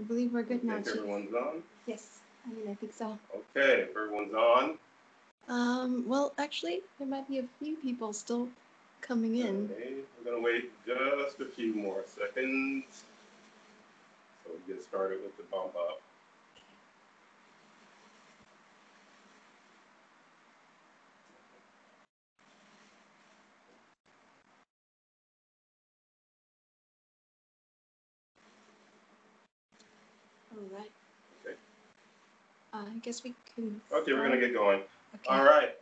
I believe we're good now, Chief. Everyone's on? Yes, I think so. Okay, everyone's on. Well, actually, there might be a few people still coming in. Okay, we're going to wait just a few more seconds. So we get started with the bump up. All right. Okay. I guess we can. Okay, we're going to get going. Okay. All right.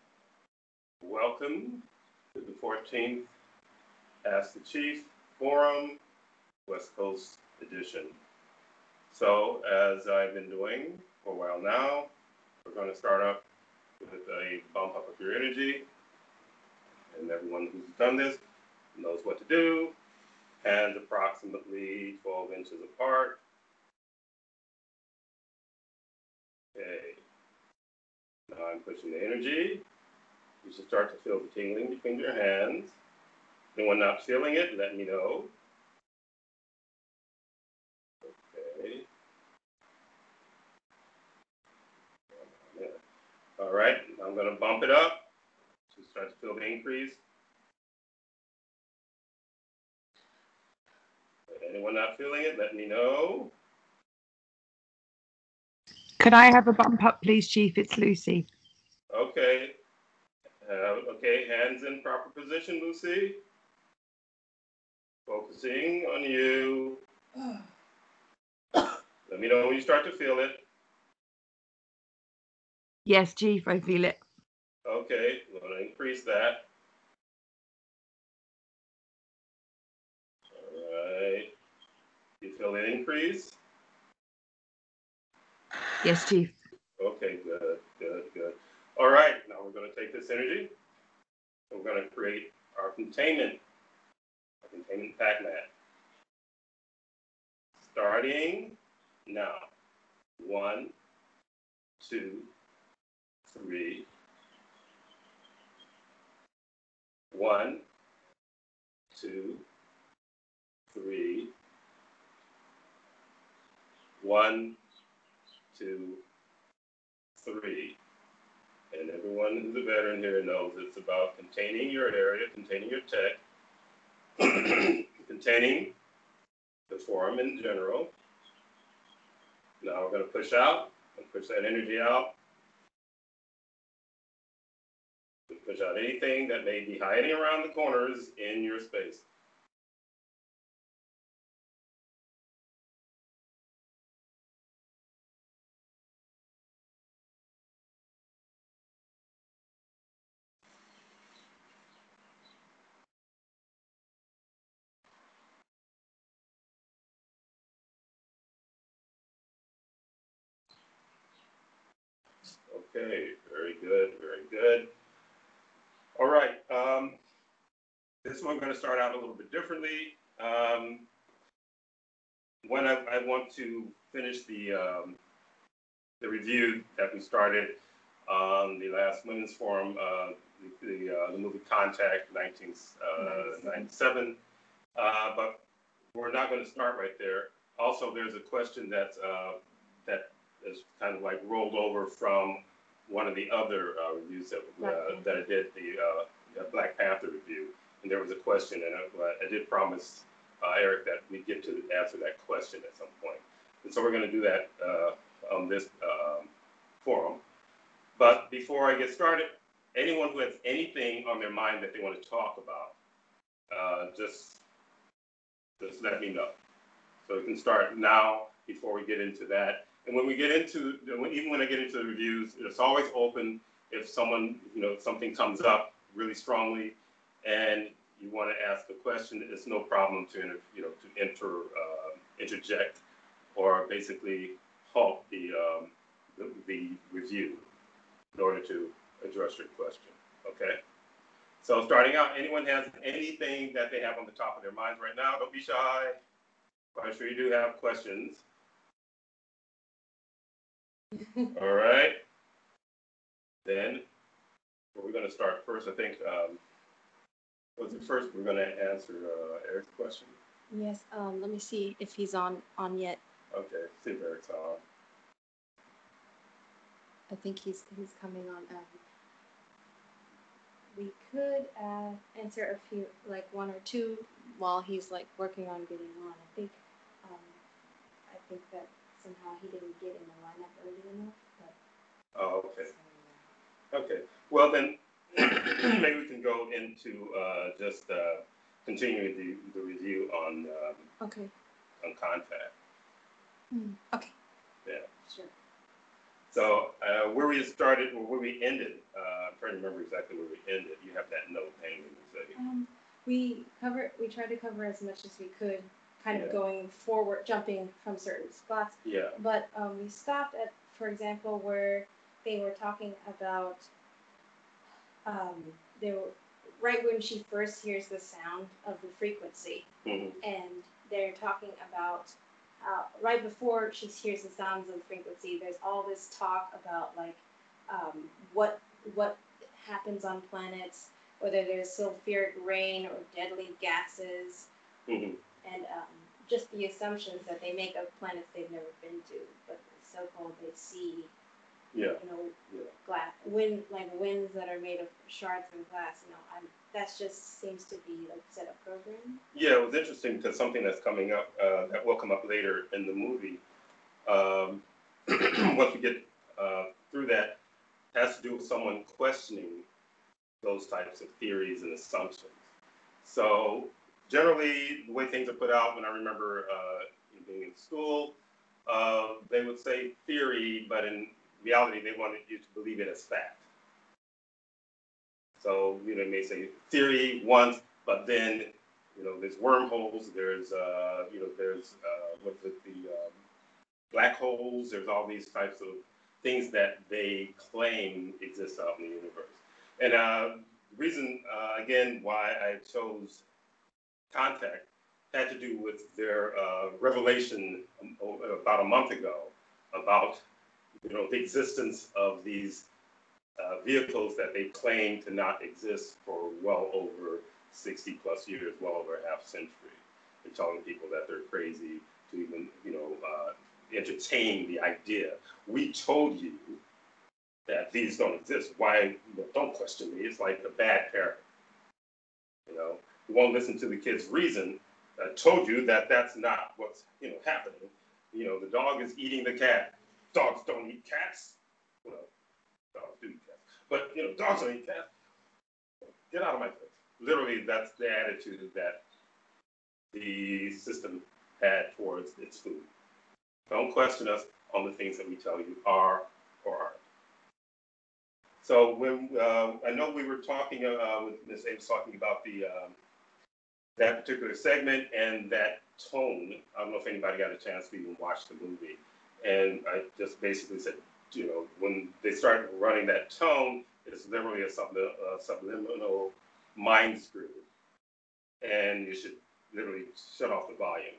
Welcome to the 14th Ask the Chief Forum, West Coast edition. So, as I've been doing for a while now, we're going to start up with a bump up of your energy. And everyone who's done this knows what to do. Hands approximately 12 inches apart. Okay. Now I'm pushing the energy. You should start to feel the tingling between your hands. Anyone not feeling it, let me know. Okay. All right, I'm going to bump it up to start to feel the increase. Anyone not feeling it, let me know. Could I have a bump up, please, Chief? It's Lucy. Okay. Okay, hands in proper position, Lucy. Focusing on you. Let me know when you start to feel it. Yes, Chief, I feel it. Okay, I'm going to increase that. All right. You feel the increase? Yes, Chief. Okay, good, good, good. All right, now we're going to take this energy. We're going to create our containment pack mat. Starting now. 1, 2, 3. 1, 2, 3. 1, 2, 3. And everyone who's a veteran here knows it's about containing your area, containing your tech, containing the forum in general. Now we're going to push out and push that energy out. Push out anything that may be hiding around the corners in your space. Okay, very good, very good. All right, this one I'm going to start out a little bit differently. When I want to finish the review that we started on the last Women's Forum, the movie Contact, 1997, but we're not going to start right there. Also, there's a question that is kind of like rolled over from one of the other reviews that I did, the Black Panther review, and there was a question, and I did promise Eric that we'd get to answer that question at some point. And so we're going to do that on this forum. But before I get started, anyone who has anything on their mind that they want to talk about, just let me know. So we can start now before we get into that. And when we get into, even when I get into the reviews, it's always open. If someone, something comes up really strongly, and you want to ask a question, it's no problem to interject or basically halt the review in order to address your question. Okay. So starting out, anyone has anything that they have on the top of their minds right now? Don't be shy. I'm sure you do have questions. All right. Then we're going to start first. I think, what's it first? We're going to answer Eric's question. Yes. Let me see if he's on yet. Okay, see if Eric's on. I think he's coming on. We could answer a few, like one or two, while he's like working on getting on. I think that somehow he didn't get in the lineup early enough. But Oh, okay. Okay. Well, then maybe we can go into just continuing the review on okay. on contact. Okay. Yeah. Sure. So where we started, or where we ended, I'm trying to remember exactly where we ended. You have that note hanging. We tried to cover as much as we could, kind of going forward, jumping from certain spots. Yeah. But we stopped at, for example, where they were talking about, they were right when she first hears the sound of the frequency, and they're talking about right before she hears the sounds of the frequency. There's all this talk about like what happens on planets, whether there's sulfuric rain or deadly gases, and just the assumptions that they make of planets they've never been to, but so-called they see. Glass, winds that are made of shards of glass. That just seems to be like set up program. Yeah, it was interesting because something that's coming up that will come up later in the movie. Once we get through that, has to do with someone questioning those types of theories and assumptions. So generally, the way things are put out, when I remember being in school, they would say theory, but in reality, they wanted you to believe it as fact. So, they may say theory once, but then, there's wormholes, there's, what's it, the black holes, there's all these types of things that they claim exist out in the universe. And the reason, again, why I chose Contact had to do with their revelation about a month ago about the existence of these vehicles that they claim to not exist for well over 60 plus years, well over a half century. They're telling people that they're crazy to even, entertain the idea. We told you that these don't exist. Why? Don't question me. It's like a bad parent. You won't listen to the kid's reason. I told you that that's not what's happening. The dog is eating the cat. Dogs don't eat cats. Well, dogs do eat cats, but dogs don't eat cats. Get out of my face. Literally, that's the attitude that the system had towards its food. Don't question us on the things that we tell you are or aren't. So when I know we were talking with Mrs.A was talking about the that particular segment and that tone. I don't know if anybody got a chance to even watch the movie. And I just basically said, when they start running that tone, it's literally a subliminal mind screw. And you should literally shut off the volume.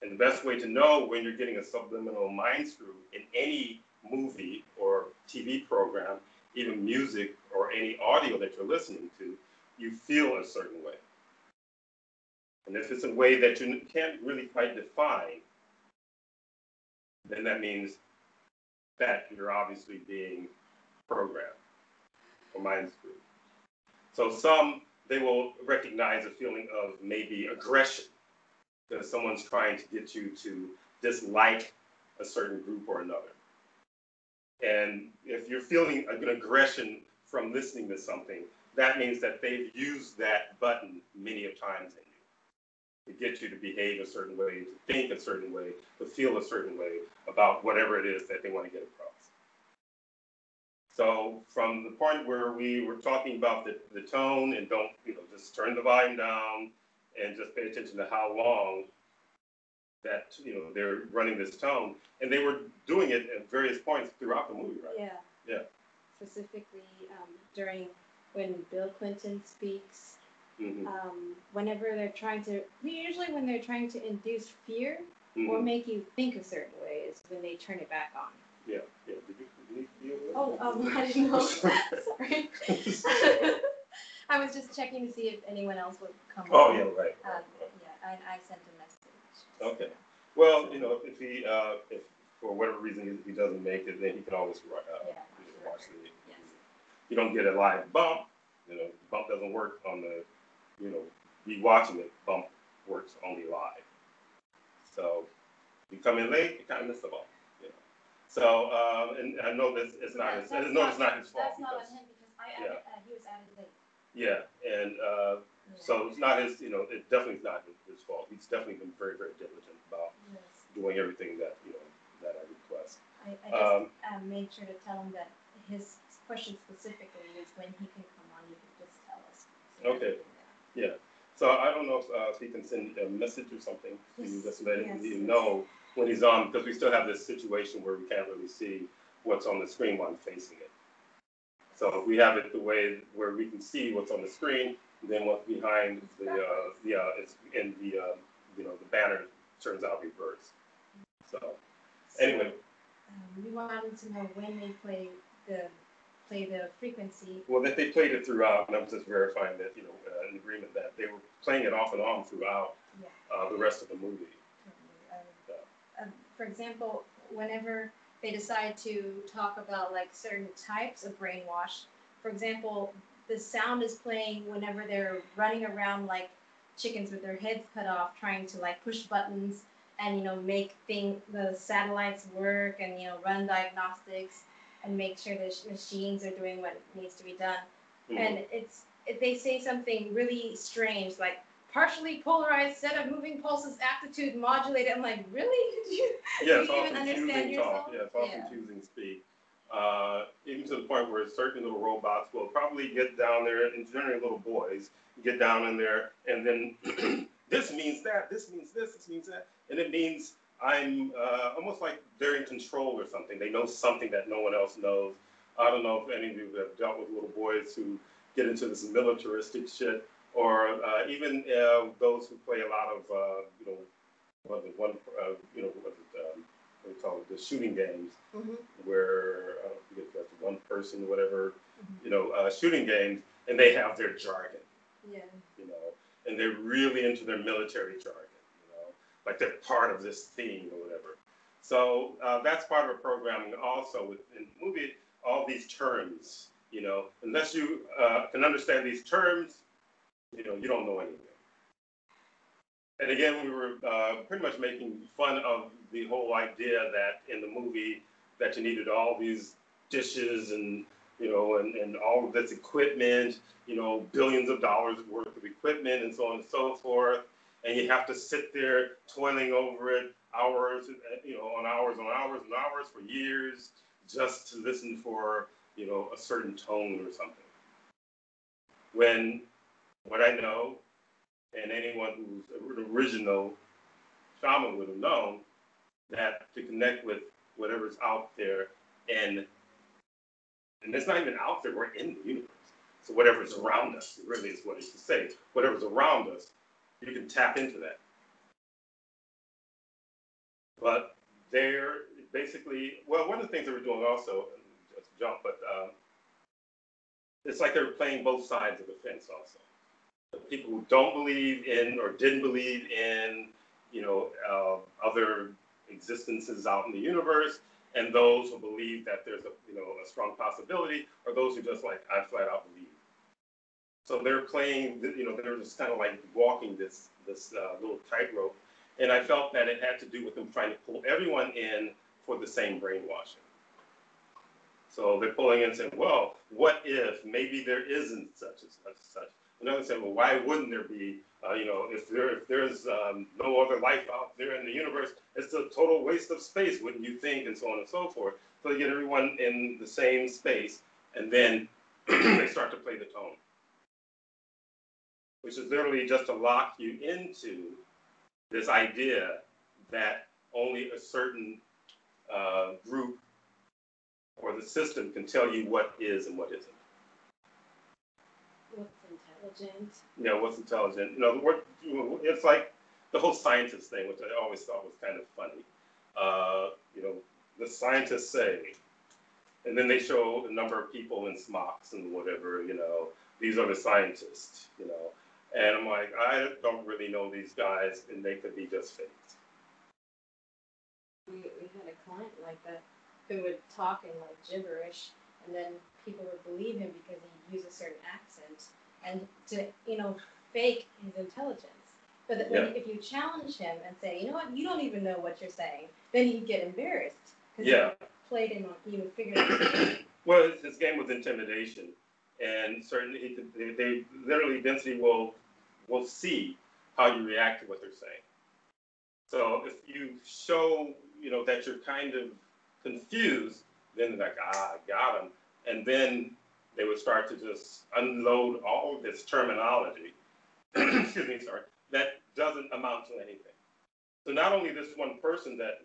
And the best way to know when you're getting a subliminal mind screw in any movie or TV program, even music or any audio that you're listening to, you feel a certain way. And if it's a way that you can't really quite define, then that means that you're obviously being programmed or mind screwed. So some, they will recognize a feeling of maybe aggression, because someone's trying to get you to dislike a certain group or another. And if you're feeling an aggression from listening to something, that means that they've used that button many of times in you to get you to behave a certain way, to think a certain way, to feel a certain way about whatever it is that they want to get across. So from the point where we were talking about the tone, and don't, just turn the volume down and just pay attention to how long that, they're running this tone. And they were doing it at various points throughout the movie, right? Yeah. Yeah. Specifically during when Bill Clinton speaks, whenever they're trying to, usually when they're trying to induce fear or make you think a certain way is when they turn it back on. Yeah, yeah. I didn't know. Sorry. I was just checking to see if anyone else would come on. Oh, yeah, right. Yeah, I sent a message. Okay. Well, if he, if for whatever reason he doesn't make it, then he can always watch the. Yes. You don't get a live bump. Bump doesn't work on the, rewatching it. Bump works only live. So you come in late, you kind of miss the bump. So and I know this is not his. I know it's not his fault. That's not on him because he was added late. Yeah, and so it's not his. It definitely is not his fault. He's definitely been very, very diligent about doing everything that that I request. I just made sure to tell him that his question specifically is when he can come on. You can just tell us. So okay. Yeah. So I don't know if he can send a message or something to you, just let him know when he's on, because we still have this situation where we can't really see what's on the screen while I'm facing it. So if we have it the way where we can see what's on the screen, then what's behind it's in the banner turns out reversed. So anyway, we wanted to know when they play the frequency. Well, that they played it throughout, and I was just verifying that in agreement that they were playing it off and on throughout the rest of the movie. For example, whenever they decide to talk about like certain types of brainwash, for example, the sound is playing whenever they're running around like chickens with their heads cut off, trying to like push buttons and make the satellites work and run diagnostics and make sure the machines are doing what needs to be done. Mm-hmm. And they say something really strange like partially polarized set of moving pulses, aptitude modulated. I'm like, really? Do you even understand yourself? Yeah, it's all confusing speak. Even to the point where certain little robots will probably get down there, and generally little boys get down in there, and then this means that, this means this means that, and it means I'm almost like they're in control or something. They know something that no one else knows. I don't know if any of you have dealt with little boys who get into this militaristic shit, or even those who play a lot of, what we call it, the shooting games, where I don't forget if that's one person or whatever, shooting games, and they have their jargon. Yeah. And they're really into their military jargon. Like they're part of this theme or whatever. So that's part of our programming also within the movie, all these terms, unless you can understand these terms, you don't know anything. And again, we were pretty much making fun of the whole idea that in the movie that you needed all these dishes and, and all of this equipment, billions of dollars worth of equipment and so on and so forth. And you have to sit there toiling over it hours, on hours and hours and hours for years just to listen for, a certain tone or something. When what I know, and anyone who's an original shaman would have known, that to connect with whatever's out there, and it's not even out there, we're in the universe. So whatever's around us, really is what it should say. Whatever's around us, you can tap into that. But they're basically, well, one of the things that we're doing also, just jump, but it's like they're playing both sides of the fence also. The people who don't believe in or didn't believe in, other existences out in the universe, and those who believe that there's a strong possibility, or those who just like, I flat out believe. So they're playing, they're just kind of like walking this little tightrope. And I felt that it had to do with them trying to pull everyone in for the same brainwashing. So they're pulling in and saying, well, what if maybe there isn't such and such and such? And others say, well, why wouldn't there be, if there's no other life out there in the universe, it's a total waste of space, wouldn't you think, and so on and so forth. So you get everyone in the same space, and then they start to play the tone, which is literally just to lock you into this idea that only a certain group or the system can tell you what is and what isn't. What's intelligent? What's intelligent. It's like the whole scientist thing, which I always thought was kind of funny. The scientists say, and then they show a number of people in smocks and whatever, these are the scientists, And I'm like, I don't really know these guys, and they could be just fakes. client like that who would talk in like gibberish, and then people would believe him because he used a certain accent, and to fake his intelligence. But if you challenge him and say, you know what, you don't even know what you're saying, then he'd get embarrassed because you played him on, you would figure out. Well, his game was intimidation, and certainly they literally density will see how you react to what they're saying. So if you show that you're kind of confused, then they're like, I got him, and then they would start to just unload all of this terminology. Excuse me, sorry. That doesn't amount to anything. So not only this one person that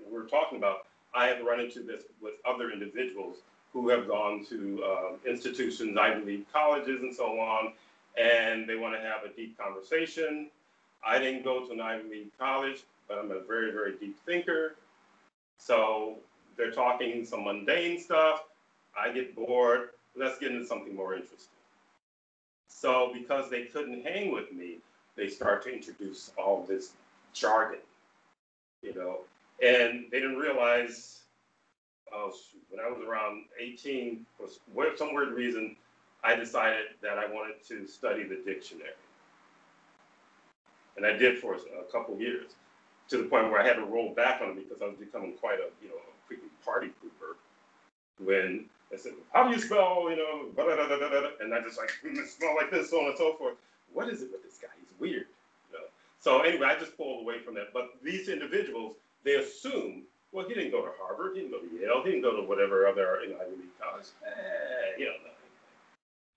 we're talking about, I have run into this with other individuals who have gone to institutions, Ivy League colleges, and so on, and they want to have a deep conversation. I didn't go to an Ivy League college, but I'm a very, very deep thinker. So they're talking some mundane stuff. I get bored. Let's get into something more interesting. So because they couldn't hang with me, they start to introduce all this jargon, and they didn't realize, when I was around 18, for some weird reason, I decided that I wanted to study the dictionary. And I did for a couple years, to the point where I had to roll back on it because I was becoming quite a freaking party pooper. When I said, how do you spell, and I just like, smell like this, so on and so forth. What is it with this guy? He's weird. So anyway, I just pulled away from that. But these individuals, they assume, well, he didn't go to Harvard, he didn't go to Yale, he didn't go to whatever other Ivy League college.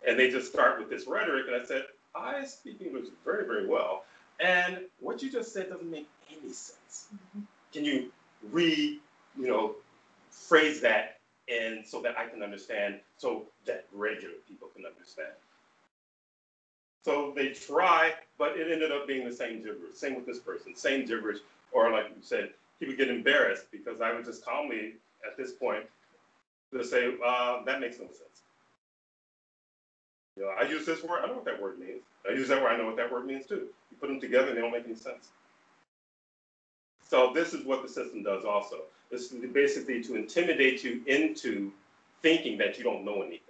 And they just start with this rhetoric. And I said, I speak English very, very well. And what you just said doesn't make any sense. Mm-hmm. Can you phrase that and so that I can understand, so that regular people can understand? So they try, but it ended up being the same gibberish. Same with this person, same gibberish. Or like you said, he would get embarrassed because I would just calmly, at this point, just say, that makes no sense. I use this word, I know what that word means. I use that word, I know what that word means too. You put them together and they don't make any sense. So this is what the system does also. This is basically to intimidate you into thinking that you don't know anything.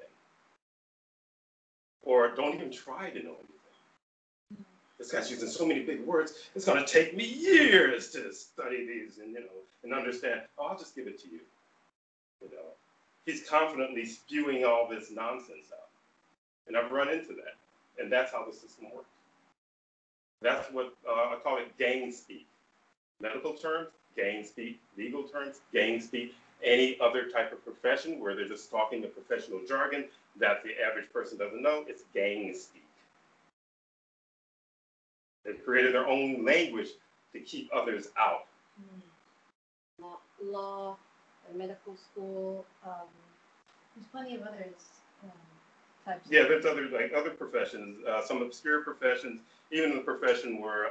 Or don't even try to know anything. This guy's using so many big words, it's going to take me years to study these and understand. Oh, I'll just give it to you. He's confidently spewing all this nonsense out. And I've run into that. And that's how the system works. That's what I call it gang speak. Medical terms, gang speak. Legal terms, gang speak. Any other type of profession where they're just talking a professional jargon that the average person doesn't know, it's gang speak. They've created their own language to keep others out. Law, medical school, there's plenty of others. Types. Yeah, there's other professions, some obscure professions, even in the profession where,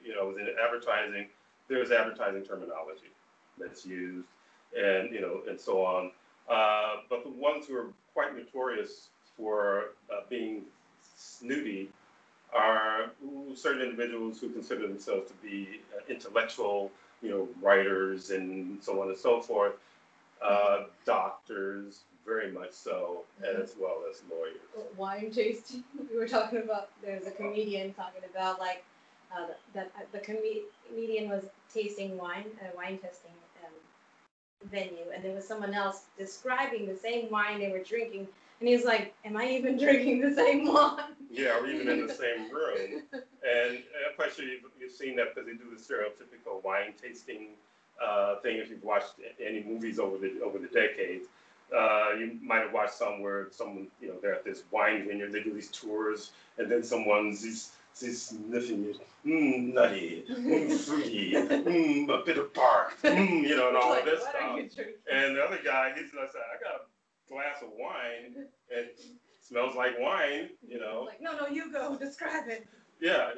was in advertising, there's advertising terminology that's used and, and so on. But the ones who are quite notorious for being snooty are certain individuals who consider themselves to be intellectual, writers and so on and so forth, doctors, very much so, as well as lawyers. Wine tasting. We were talking about, there's a comedian talking about the comedian was tasting wine at a wine testing venue, and there was someone else describing the same wine they were drinking, and he was like, am I even drinking the same wine? Yeah, or even in the same room. And I'm quite sure you've seen that because they do the stereotypical wine tasting thing. If you've watched any movies over the decades, you might have watched some where someone, they're at this wine vineyard, they do these tours, and then someone's sniffing it, nutty, fruity, a bit of bark, and all of this stuff. And the other guy, he's like, I got a glass of wine, and it smells like wine, Like, no, you go, describe it. Yeah,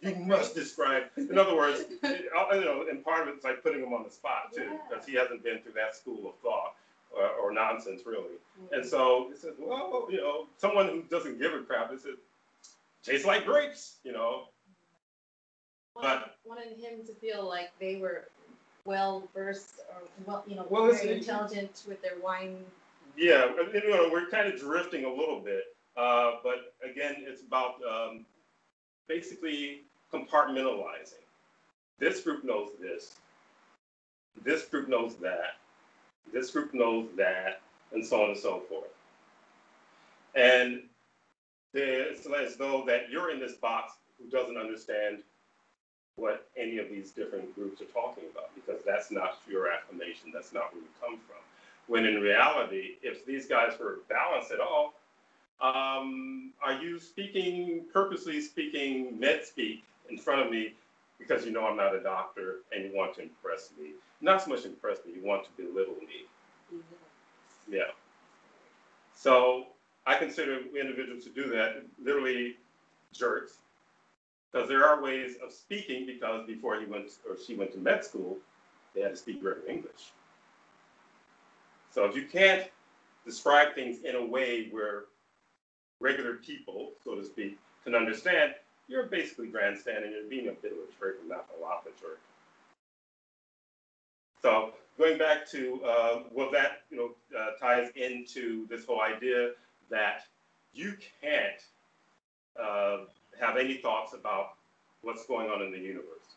you must describe. In other words, and part of it's like putting him on the spot too, because he hasn't been through that school of thought or nonsense really. Mm-hmm. And so it says, well, someone who doesn't give a crap, it says, tastes like grapes, Wanted him to feel like they were well-versed or, Well, very intelligent with their wine. Yeah, we're kind of drifting a little bit. But again, it's about basically compartmentalizing. This group knows this group knows that, this group knows that, and so on and so forth. And it's as though that you're in this box who doesn't understand what any of these different groups are talking about, because that's not your affirmation, that's not where you come from. When in reality, if these guys were balanced at all, are you purposely speaking med speak in front of me because you know I'm not a doctor and you want to impress me? Not so much impress me, you want to belittle me. Yeah. So I consider individuals who do that literally jerks, because there are ways of speaking, because before she went to med school, they had to speak regular English. So if you can't describe things in a way where regular people, so to speak, can understand, you're basically grandstanding. You're being a bit of a jerk and not a lot of a jerk. So going back to what that ties into this whole idea that you can't have any thoughts about what's going on in the universe.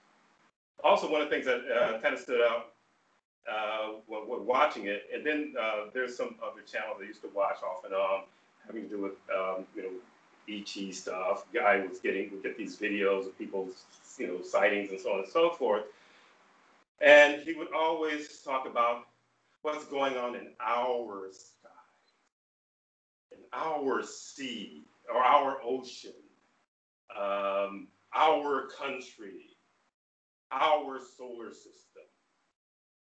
Also, one of the things that kind of stood out when watching it, and then there's some other channels I used to watch off and on, having to do with ET stuff. Guy would get these videos of people's sightings and so on and so forth, and he would always talk about what's going on in our sky, in our sea, or our ocean, our country, our solar system,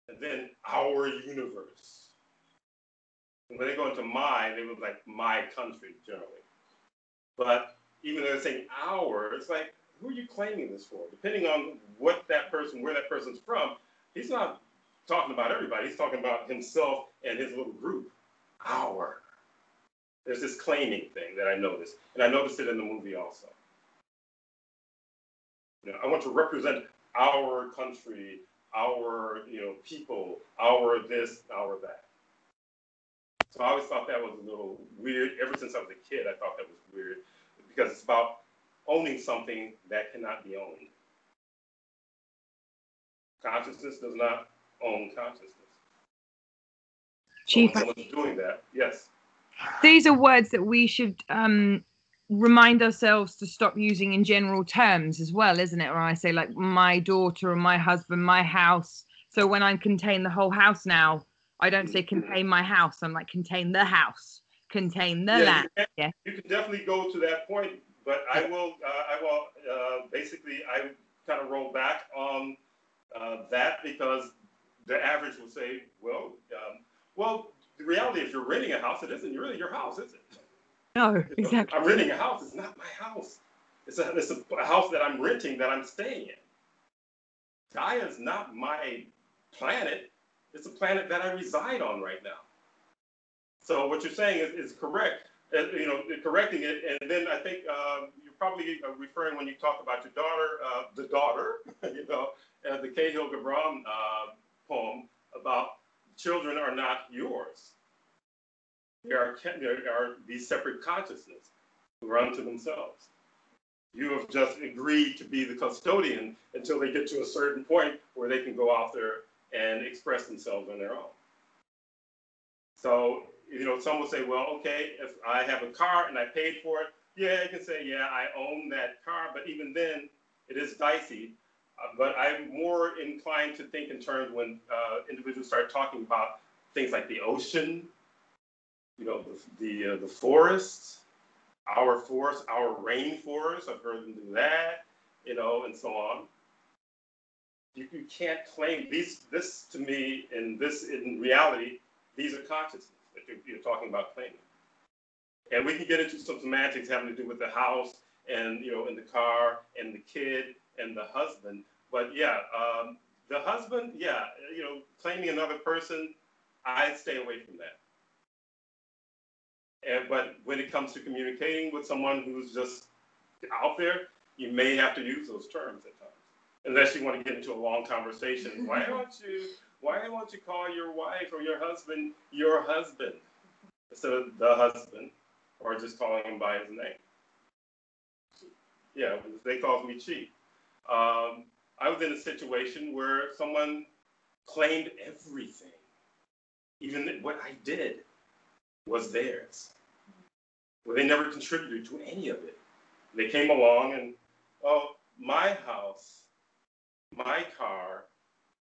and then our universe. And when they go into they would like my country generally. But even though they're saying our, it's like, who are you claiming this for? Depending on where that person's from, he's not talking about everybody. He's talking about himself and his little group. Our. There's this claiming thing that I noticed. And I noticed it in the movie also. I want to represent our country, our people, our this, our that. So I always thought that was a little weird. Ever since I was a kid, I thought that was weird, because it's about owning something that cannot be owned. Consciousness does not own consciousness. Chief, so when someone's doing that, yes. These are words that we should remind ourselves to stop using in general terms as well, isn't it? When I say like my daughter or my husband, my house. So when I contain the whole house now, I don't say contain my house. I'm like contain the house, contain the land. You can definitely go to that point, but I will basically I kind of roll back on that, because the average will say, well, the reality, if you're renting a house, it isn't really your house, is it? No, exactly. I'm renting a house. It's not my house. It's a house that I'm renting, that I'm staying in. Gaia is not my planet. It's a planet that I reside on right now. So what you're saying is correct. Correcting it, and then I think you're probably referring, when you talk about your daughter, the daughter, the Cahill Gibran poem about children are not yours. There are these separate consciousnesses who are unto themselves. You have just agreed to be the custodian until they get to a certain point where they can go out there and express themselves on their own. So, some will say, well, okay, if I have a car and I paid for it, yeah, you can say, yeah, I own that car, but even then, it is dicey. But I'm more inclined to think in terms when individuals start talking about things like the ocean, the forests, our rainforest. I've heard them do that, and so on. You can't claim this to me, in reality, these are consciousness that you're talking about claiming. And we can get into some semantics having to do with the house and, and the car and the kid and the husband. But yeah, the husband, claiming another person, I stay away from that. But when it comes to communicating with someone who's just out there, you may have to use those terms at times. unless you want to get into a long conversation. Why don't you call your wife or your husband instead of the husband, or just calling him by his name? Yeah, they called me cheap. I was in a situation where someone claimed everything, even what I did was theirs. Well, they never contributed to any of it. They came along and, oh, my house, my car,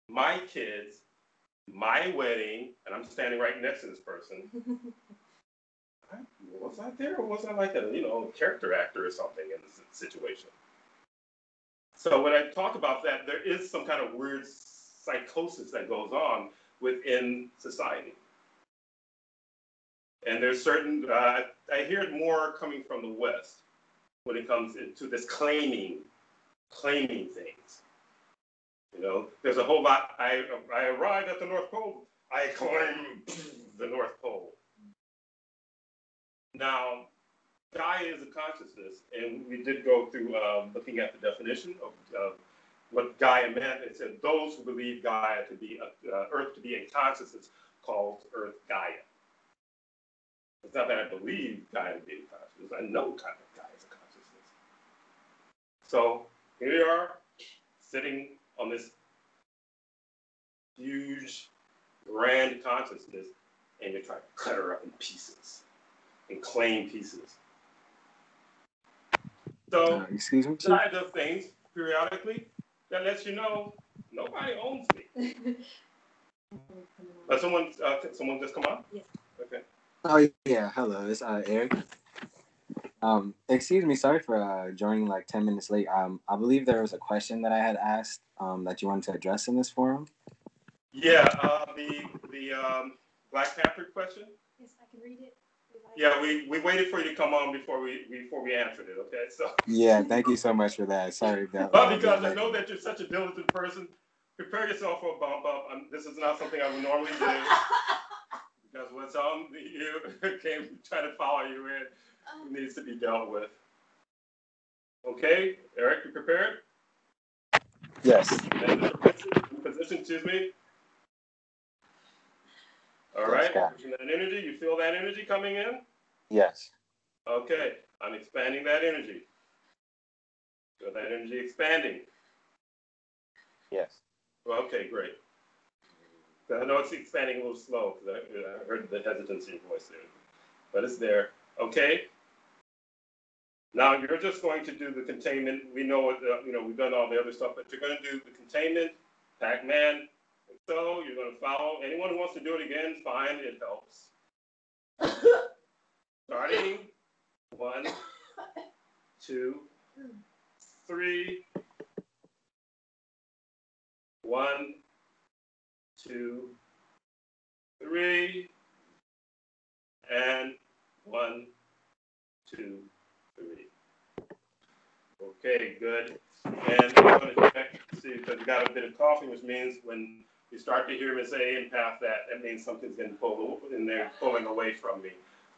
my kids, my wedding, and I'm standing right next to this person. Was I there, or was I like a character actor or something in this situation? So when I talk about that, there is some kind of weird psychosis that goes on within society. And there's certain, I hear it more coming from the West when it comes to this claiming things. There's a whole lot. I arrived at the North Pole. I claim the North Pole. Now, Gaia is a consciousness, and we did go through looking at the definition of what Gaia meant. It said those who believe Gaia to be Earth to be a consciousness called Earth Gaia. It's not that I believe Gaia to be a consciousness. I know Gaia is a consciousness. So here we are, sitting on this huge, grand consciousness, and you're trying to cut her up in pieces and claim pieces. So, excuse me, Gaia does things periodically that lets you know nobody owns me. Someone just come on? Yes. Okay. Oh yeah, hello, it's Eric. Excuse me, sorry for joining like 10 minutes late. I believe there was a question that I had asked that you wanted to address in this forum. Yeah, the Black Panther question. Yes, I can read it. Yeah, we waited for you to come on before we answered it. Okay, so. Yeah, thank you so much for that. Sorry about. Well, because I know that you're such a diligent person. Prepare yourself for a bump up. This is not something I would normally do. Because what's on you came trying to follow you in needs to be dealt with. Okay, Eric, you prepared? Yes. And the position, excuse me. All right, pushing that energy. You feel that energy coming in? Yes. Okay, I'm expanding that energy. Feel that energy expanding? Yes. Okay, great. I know it's expanding a little slow because I heard the hesitancy in your voice there, but it's there. Okay. Now you're just going to do the containment. We know what we've done all the other stuff, but you're going to do the containment, Pac-Man. So you're going to follow. Anyone who wants to do it again, fine. It helps. Starting 1, 2, 3. 1, 2, 3, and 1, 2, 3. Okay, good. And I'm going to check to see because you got a bit of coughing, which means when you start to hear Mrs.A and past that means something's getting pulled in there, pulling away from me.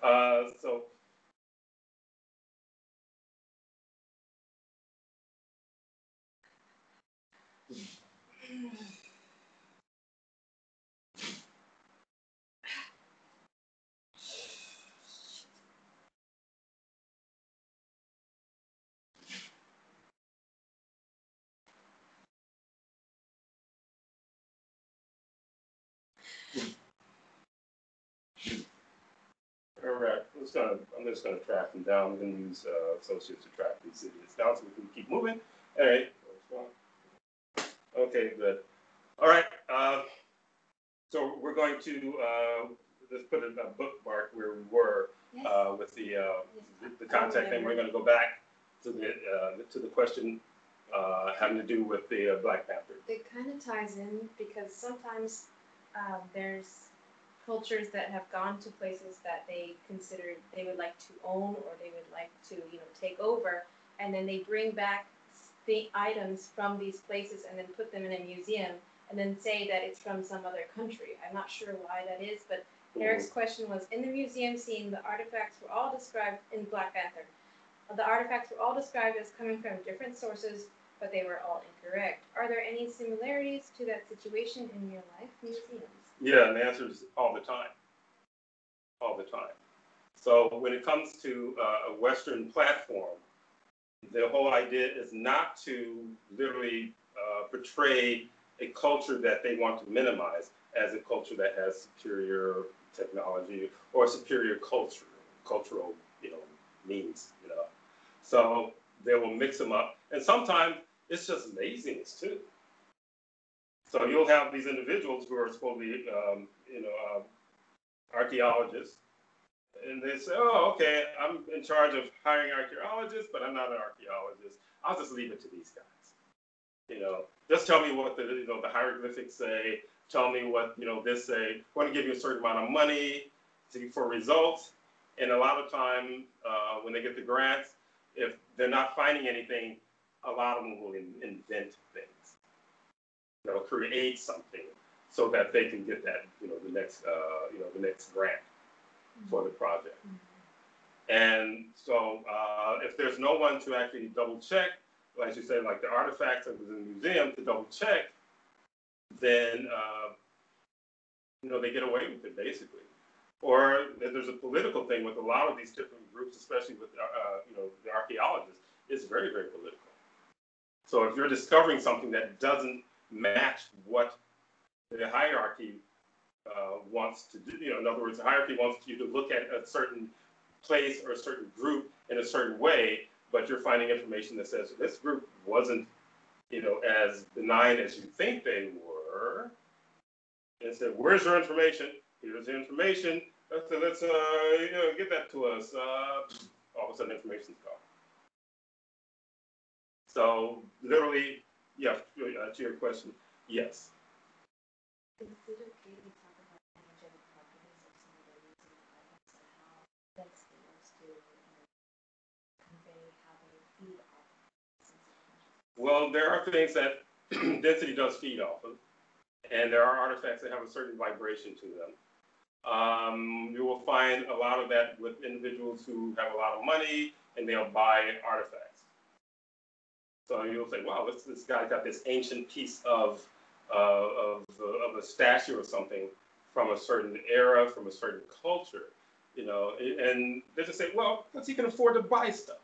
So. All right, I'm just gonna track them down. I'm gonna use associates to track these idiots down so we can keep moving. All right. Okay, good. All right. So we're going to just put a bookmark where we were with the contact thing. We're going to go back to the question having to do with the Black Panther. It kind of ties in because sometimes there's cultures that have gone to places that they considered they would like to own or they would like to take over, and then they bring back the items from these places and then put them in a museum and then say that it's from some other country. I'm not sure why that is, but Eric's question was, in the museum scene, the artifacts were all described in Black Panther. The artifacts were all described as coming from different sources but they were all incorrect. Are there any similarities to that situation in your life museums? Yeah, and the answer is all the time. All the time. So when it comes to a Western platform, the whole idea is not to literally portray a culture that they want to minimize as a culture that has superior technology or superior cultural, means, So they will mix them up, and sometimes it's just laziness too. So you'll have these individuals who are supposedly, archaeologists, and they say, "Oh, okay, I'm in charge of hiring archaeologists, but I'm not an archaeologist. I'll just leave it to these guys. Just tell me what the hieroglyphics say. Tell me what this say. We're going to give you a certain amount of money for results." And a lot of time, when they get the grants, if they're not finding anything, a lot of them will invent things. They'll create something so that they can get that, the next grant for the project. And so if there's no one to actually double check, like you say, like the artifacts that was in the museum to double check, then they get away with it basically. Or there's a political thing with a lot of these different groups, especially with the archaeologists. It's very, very political. So if you're discovering something that doesn't match what the hierarchy wants to do, in other words, the hierarchy wants you to look at a certain place or a certain group in a certain way, but you're finding information that says this group wasn't, as benign as you think they were. And said, "Where's your information? Here's the information. Let's get that to us." All of a sudden, information's gone. So literally, yeah. To your question, yes. Is it okay to talk about energetic properties of some of the using items and how density works to convey how they feed off of sense of consciousness? Well, there are things that density does feed off of, and there are artifacts that have a certain vibration to them. You will find a lot of that with individuals who have a lot of money and they'll buy artifacts. So you'll say, "Wow, this guy got this ancient piece of a statue or something from a certain era, from a certain culture," and they just say, "Well, because he can afford to buy stuff."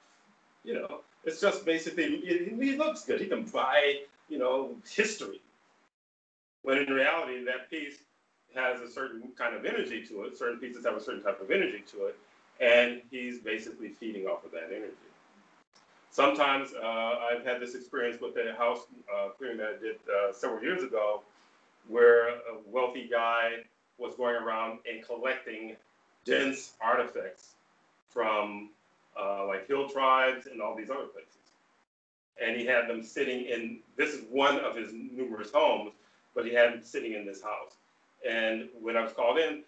It's just basically he looks good. He can buy, history. When in reality, that piece has a certain kind of energy to it. Certain pieces have a certain type of energy to it, and he's basically feeding off of that energy. Sometimes I've had this experience with a house clearing that I did several years ago, where a wealthy guy was going around and collecting dense artifacts from like hill tribes and all these other places. And he had them sitting in, this is one of his numerous homes, but he had them sitting in this house. And when I was called in,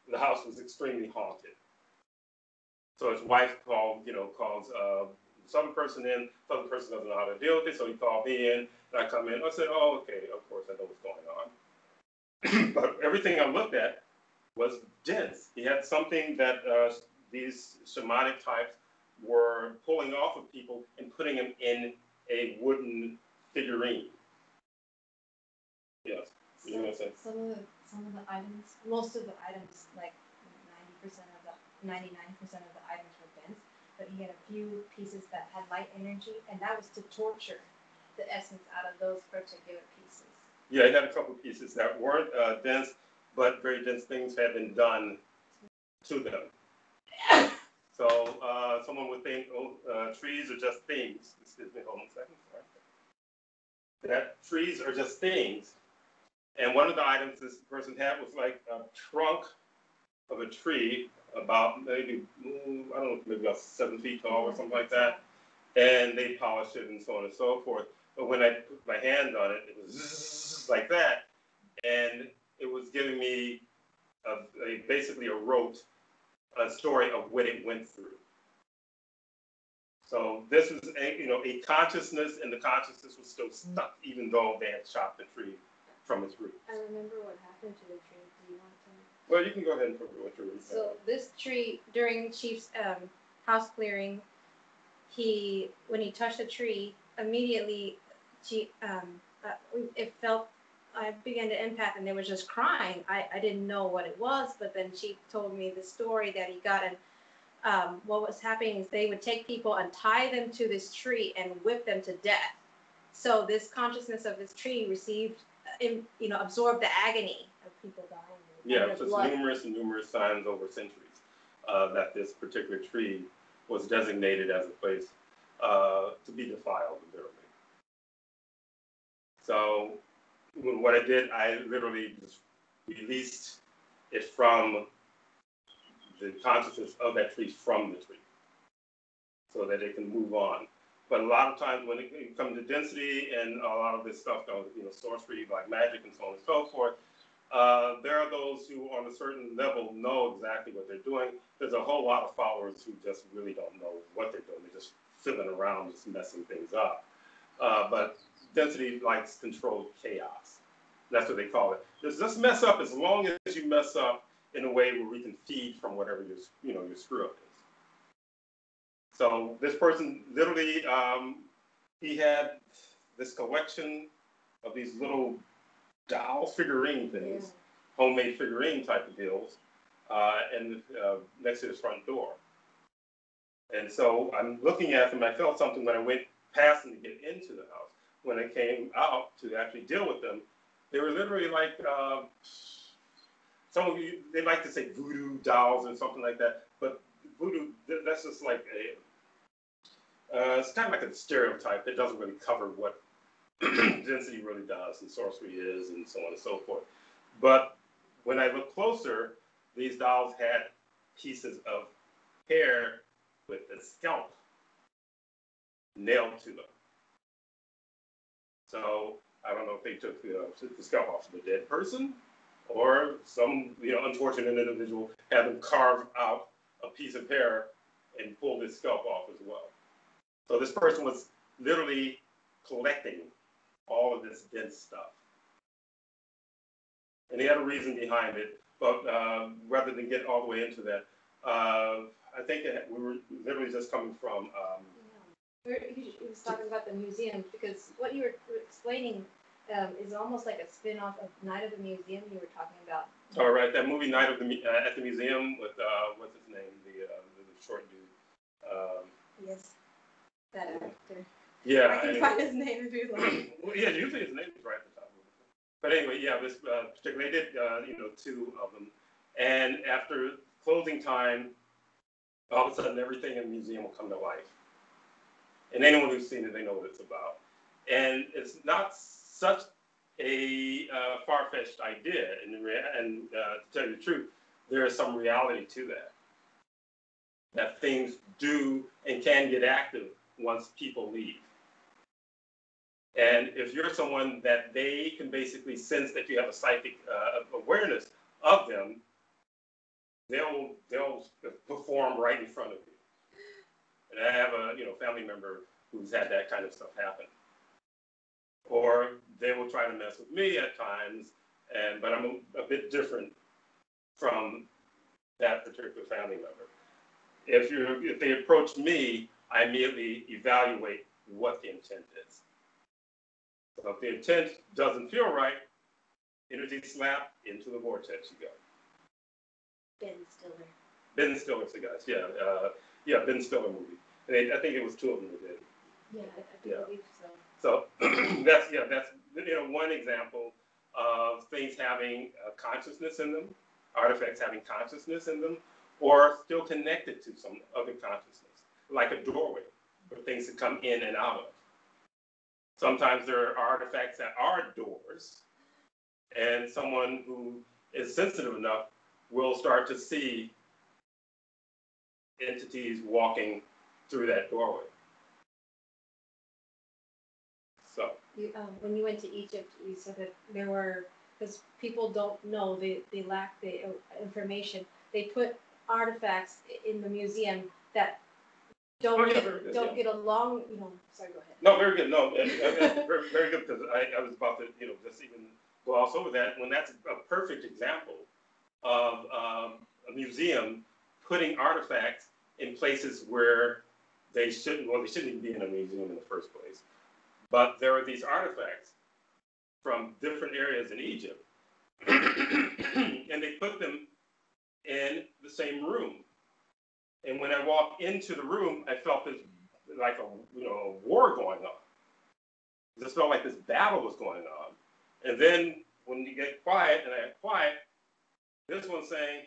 the house was extremely haunted. So his wife calls some person in, some person doesn't know how to deal with it, so he called me in, and I come in, I said, "Oh, okay, of course I know what's going on." But everything I looked at was dense. He had something that these shamanic types were pulling off of people and putting them in a wooden figurine. Yes. You know what I'm saying? Some of the items, most of the items, like 99% of the items were dense, but he had a few pieces that had light energy, and that was to torture the essence out of those particular pieces. Yeah, he had a couple of pieces that weren't dense, but very dense things had been done to them. So someone would think, trees are just things. Excuse me, hold on a second. Sorry. That trees are just things. And one of the items this person had was like a trunk of a tree, about maybe, maybe about 7 feet tall or something like that. And they polished it and so on and so forth. But when I put my hand on it, it was zzz, like that. And it was giving me basically a story of what it went through. So this was a consciousness, and the consciousness was still stuck, even though they had chopped the tree from its roots. I remember what happened to the tree. Do you want to? Well, you can go ahead and put what you're reading. So this tree, during Chief's house clearing, when he touched the tree, immediately it felt, I began to empath, and they were just crying. I didn't know what it was, but then she told me the story that he got, and what was happening is they would take people and tie them to this tree and whip them to death. So this consciousness of this tree absorbed the agony of people dying. Yeah, so it's numerous signs over centuries that this particular tree was designated as a place to be defiled, literally. So what I did, I literally just released it from the consciousness of that tree from the tree so that it can move on. But a lot of times when it comes to density and a lot of this stuff, sorcery, like magic and so on and so forth, there are those who on a certain level know exactly what they're doing. There's a whole lot of followers who just really don't know what they're doing. They're just fiddling around, just messing things up. But density likes controlled chaos. That's what they call it. Just mess up as long as you mess up in a way where we can feed from whatever your screw up is. So this person literally, he had this collection of these little doll figurine things, homemade figurine type of deals, and next to his front door. And so I'm looking at them. I felt something when I went past them to get into the house. When I came out to actually deal with them, they were literally like, some of you, they like to say voodoo dolls or something like that, but voodoo, that's just like it's kind of like a stereotype that doesn't really cover what density really does and sorcery is and so on and so forth. But when I looked closer, these dolls had pieces of hair with a scalp nailed to them. So I don't know if they took the scalp off of a dead person or some unfortunate individual had them carve out a piece of hair and pull this scalp off as well. So this person was literally collecting all of this dense stuff. And he had a reason behind it, but rather than get all the way into that, I think we were literally just coming from... He was talking about the museum, because what you were explaining is almost like a spin-off of Night of the Museum you were talking about. All right, that movie Night of at the Museum with, what's his name, the short dude. Yes, that actor. Yeah. I can find his name if you like. Well, yeah, usually his name is right at the top of it. But anyway, yeah, this particular, they did, two of them. And after closing time, all of a sudden everything in the museum will come to life. And anyone who's seen it, they know what it's about. And it's not such a far-fetched idea. And to tell you the truth, there is some reality to that. That things do and can get active once people leave. And if you're someone that they can basically sense that you have a psychic awareness of them, they'll perform right in front of you. And I have a family member who's had that kind of stuff happen. Or they will try to mess with me at times, but I'm a bit different from that particular family member. If they approach me, I immediately evaluate what the intent is. So if the intent doesn't feel right, energy slap, into the vortex you go. Ben Stiller cigars, yeah, Ben Stiller movie. And I think it was two of them that did. Yeah, I believe so. So that's one example of things having consciousness in them, artifacts having consciousness in them, or still connected to some other consciousness, like a doorway for things to come in and out of. Sometimes there are artifacts that are doors, and someone who is sensitive enough will start to see entities walking through that doorway. So when you went to Egypt, you said that there were, because people don't know, they lack the information. They put artifacts in the museum that don't get along. Sorry, go ahead. No, very good. No, very, very good, because I was about to just even gloss over that when that's a perfect example of a museum putting artifacts in places where they shouldn't even be in a museum in the first place. But there are these artifacts from different areas in Egypt, and they put them in the same room. And when I walked into the room, I felt this like a war going on. It just felt like this battle was going on. And then when you get quiet, and I get quiet, this one's saying,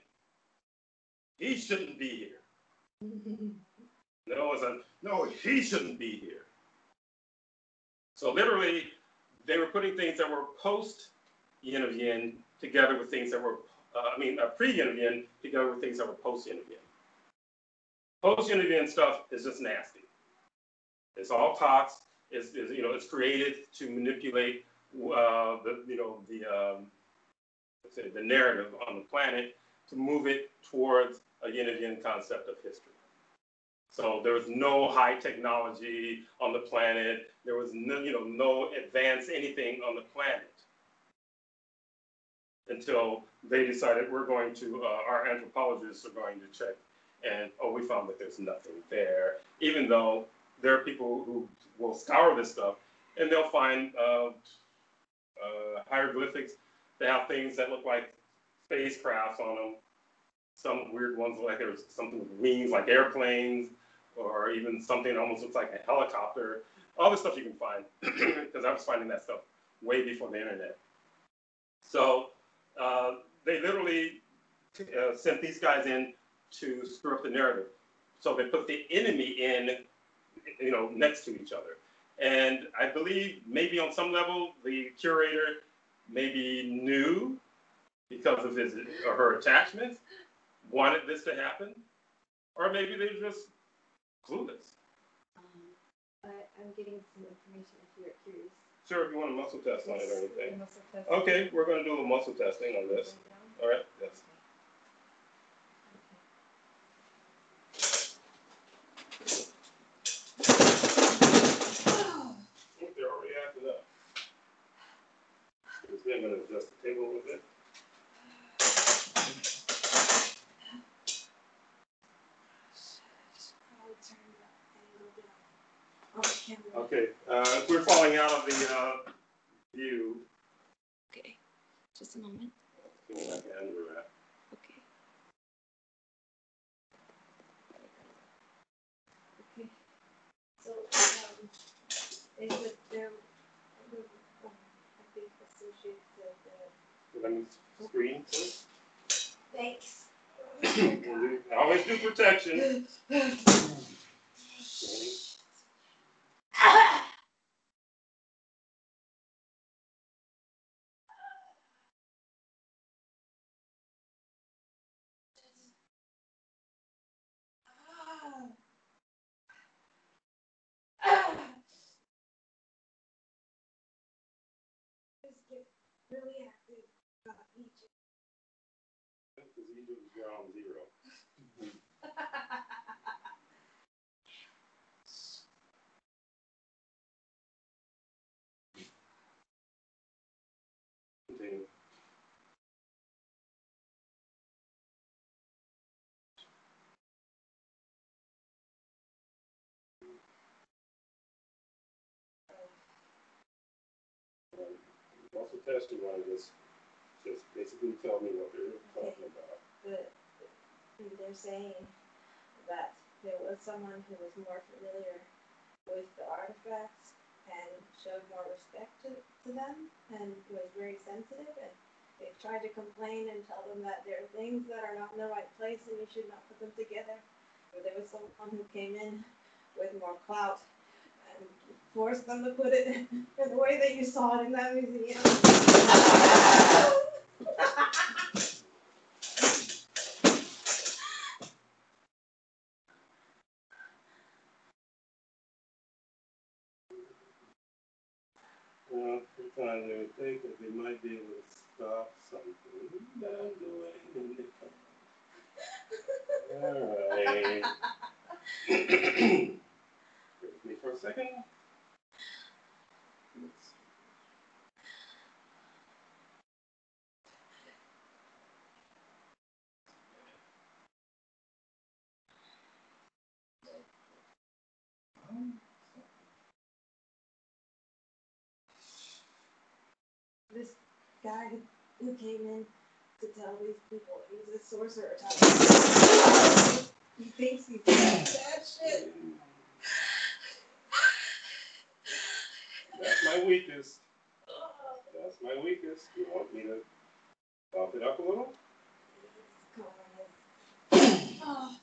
he shouldn't be here. No, he shouldn't be here. So literally, they were putting things that were post-yin of yin together with things that were, pre-yin of yin together with things that were post-yin of yin. Post-yin of yin stuff is just nasty. It's all talks. It's created to manipulate the narrative on the planet to move it towards a yin of yin concept of history. So there was no high technology on the planet. There was no advanced anything on the planet until they decided our anthropologists are going to check, and we found that there's nothing there. Even though there are people who will scour this stuff, and they'll find hieroglyphics that have things that look like spacecrafts on them. Some weird ones like there's something with wings, like airplanes, or even something that almost looks like a helicopter. All this stuff you can find, because I was finding that stuff way before the internet. So they literally sent these guys in to screw up the narrative. So they put the enemy in, next to each other. And I believe maybe on some level, the curator maybe knew because of his or her attachments, wanted this to happen, or maybe they were just clueless. I'm getting some information if you're curious. Sure, if you want a muscle test on it or anything. Muscle test. Okay, we're going to do a muscle testing on this. All right, yes. They're already acting up. I'm going to adjust the table a little bit. Okay, we're falling out of the view. Okay, just a moment. Okay. Okay. Okay. So, they would, I think, associate the. Let me screen. Thanks. Always do protection. Just get really active. Egypt. Because Egypt is ground zero. Continue. Also test you want to just basically tell me what they're talking about. They're saying that there was someone who was more familiar with the artifacts and showed more respect to them and was very sensitive, and they tried to complain and tell them that there are things that are not in the right place and you should not put them together. But there was someone who came in with more clout and forced them to put it in the way that you saw it in that museum. Sometimes they would think that they might be able to stop something that I'm doing. All right. With me for a second. guy who came in to tell these people he's a sorcerer. He thinks he's doing bad shit. That's my weakest. That's my weakest. You want me to bump it up a little? Oh.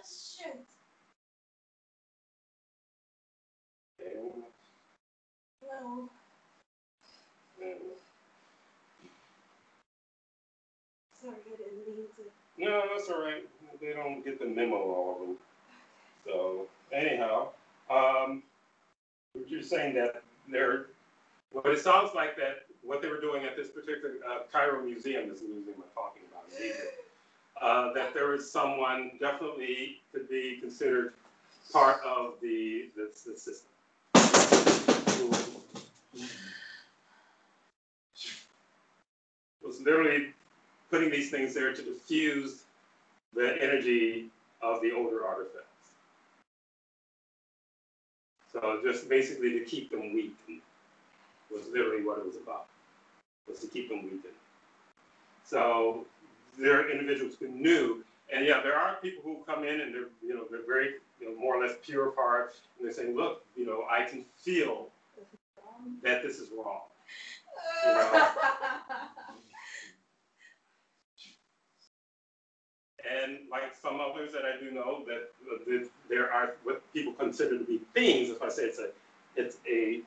Shit. No. Sorry, I didn't mean to. No, that's all right. They don't get the memo, all of them. So, anyhow, you're saying that what it sounds like that what they were doing at this particular Cairo museum, this museum I'm talking about in Egypt, that there is someone definitely could be considered part of the system. Was literally putting these things there to diffuse the energy of the older artifacts. So just basically to keep them weakened was literally what it was about, was to keep them weakened. So there are individuals who knew, and yeah, there are people who come in and they're very, more or less pure of heart, and they're saying, look, I can feel that this is wrong. And like some others that I do know, that there are what people consider to be things. If I say it's a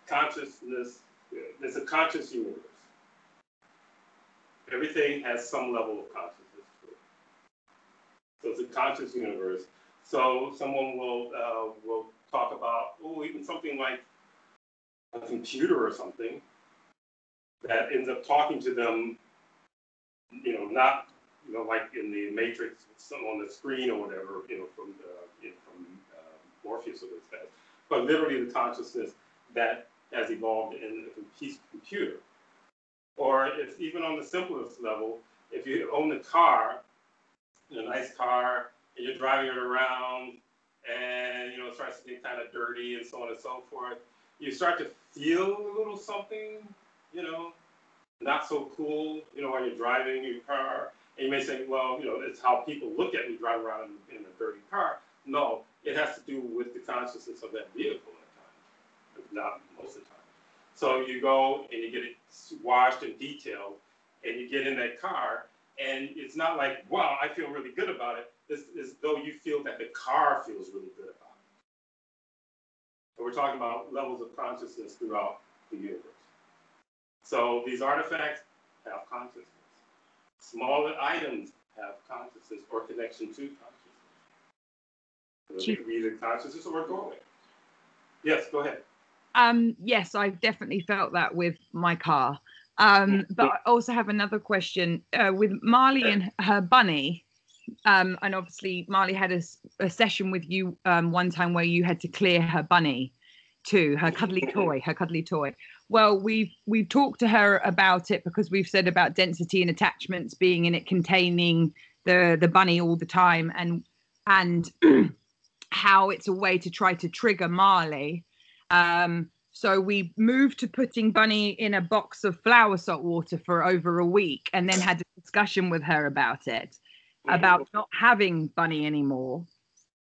consciousness, it's a conscious universe. Everything has some level of consciousness to it. So it's a conscious universe. So someone will talk about, even something like a computer or something that ends up talking to them, not, like in the Matrix, on the screen or whatever, from Morpheus or those guys, but literally the consciousness that has evolved in a piece of computer. Or if even on the simplest level, if you own a car, a nice car, and you're driving it around, and it starts to get kind of dirty and so on and so forth, you start to feel a little something, not so cool, while you're driving your car. And you may say, well, it's how people look at me driving around in a dirty car. No, it has to do with the consciousness of that vehicle at times, not most of the time. So you go and you get it washed and detailed, and you get in that car, and it's not like, wow, I feel really good about it. It's as though you feel that the car feels really good about it. So we're talking about levels of consciousness throughout the universe. So these artifacts have consciousness. Smaller items have consciousness or connection to consciousness. So they can be either consciousness or a doorway. Yes, go ahead. Yes, I've definitely felt that with my car. But I also have another question with Marley and her bunny. And obviously Marley had a session with you one time where you had to clear her bunny too, her cuddly toy. Well, we've talked to her about it because we've said about density and attachments being in it, containing the bunny all the time, and how it's a way to try to trigger Marley. So we moved to putting Bunny in a box of flower salt water for over a week, and then had a discussion with her about it, about not having Bunny anymore.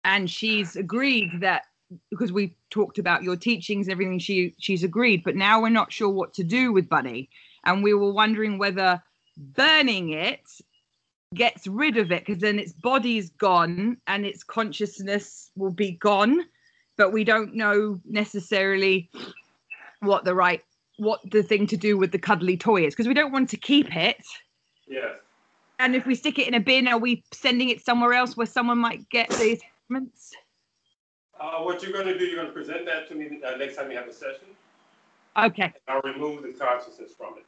And she's agreed that, because we talked about your teachings and everything, she's agreed. But now we're not sure what to do with Bunny. And we were wondering whether burning it gets rid of it, because then its body's gone and its consciousness will be gone. But we don't know necessarily what the thing to do with the cuddly toy is, because we don't want to keep it. Yes. And if we stick it in a bin, are we sending it somewhere else where someone might get the attachments? What you're going to do, you're going to present that to me next time you have a session. Okay. I'll remove the consciousness from it.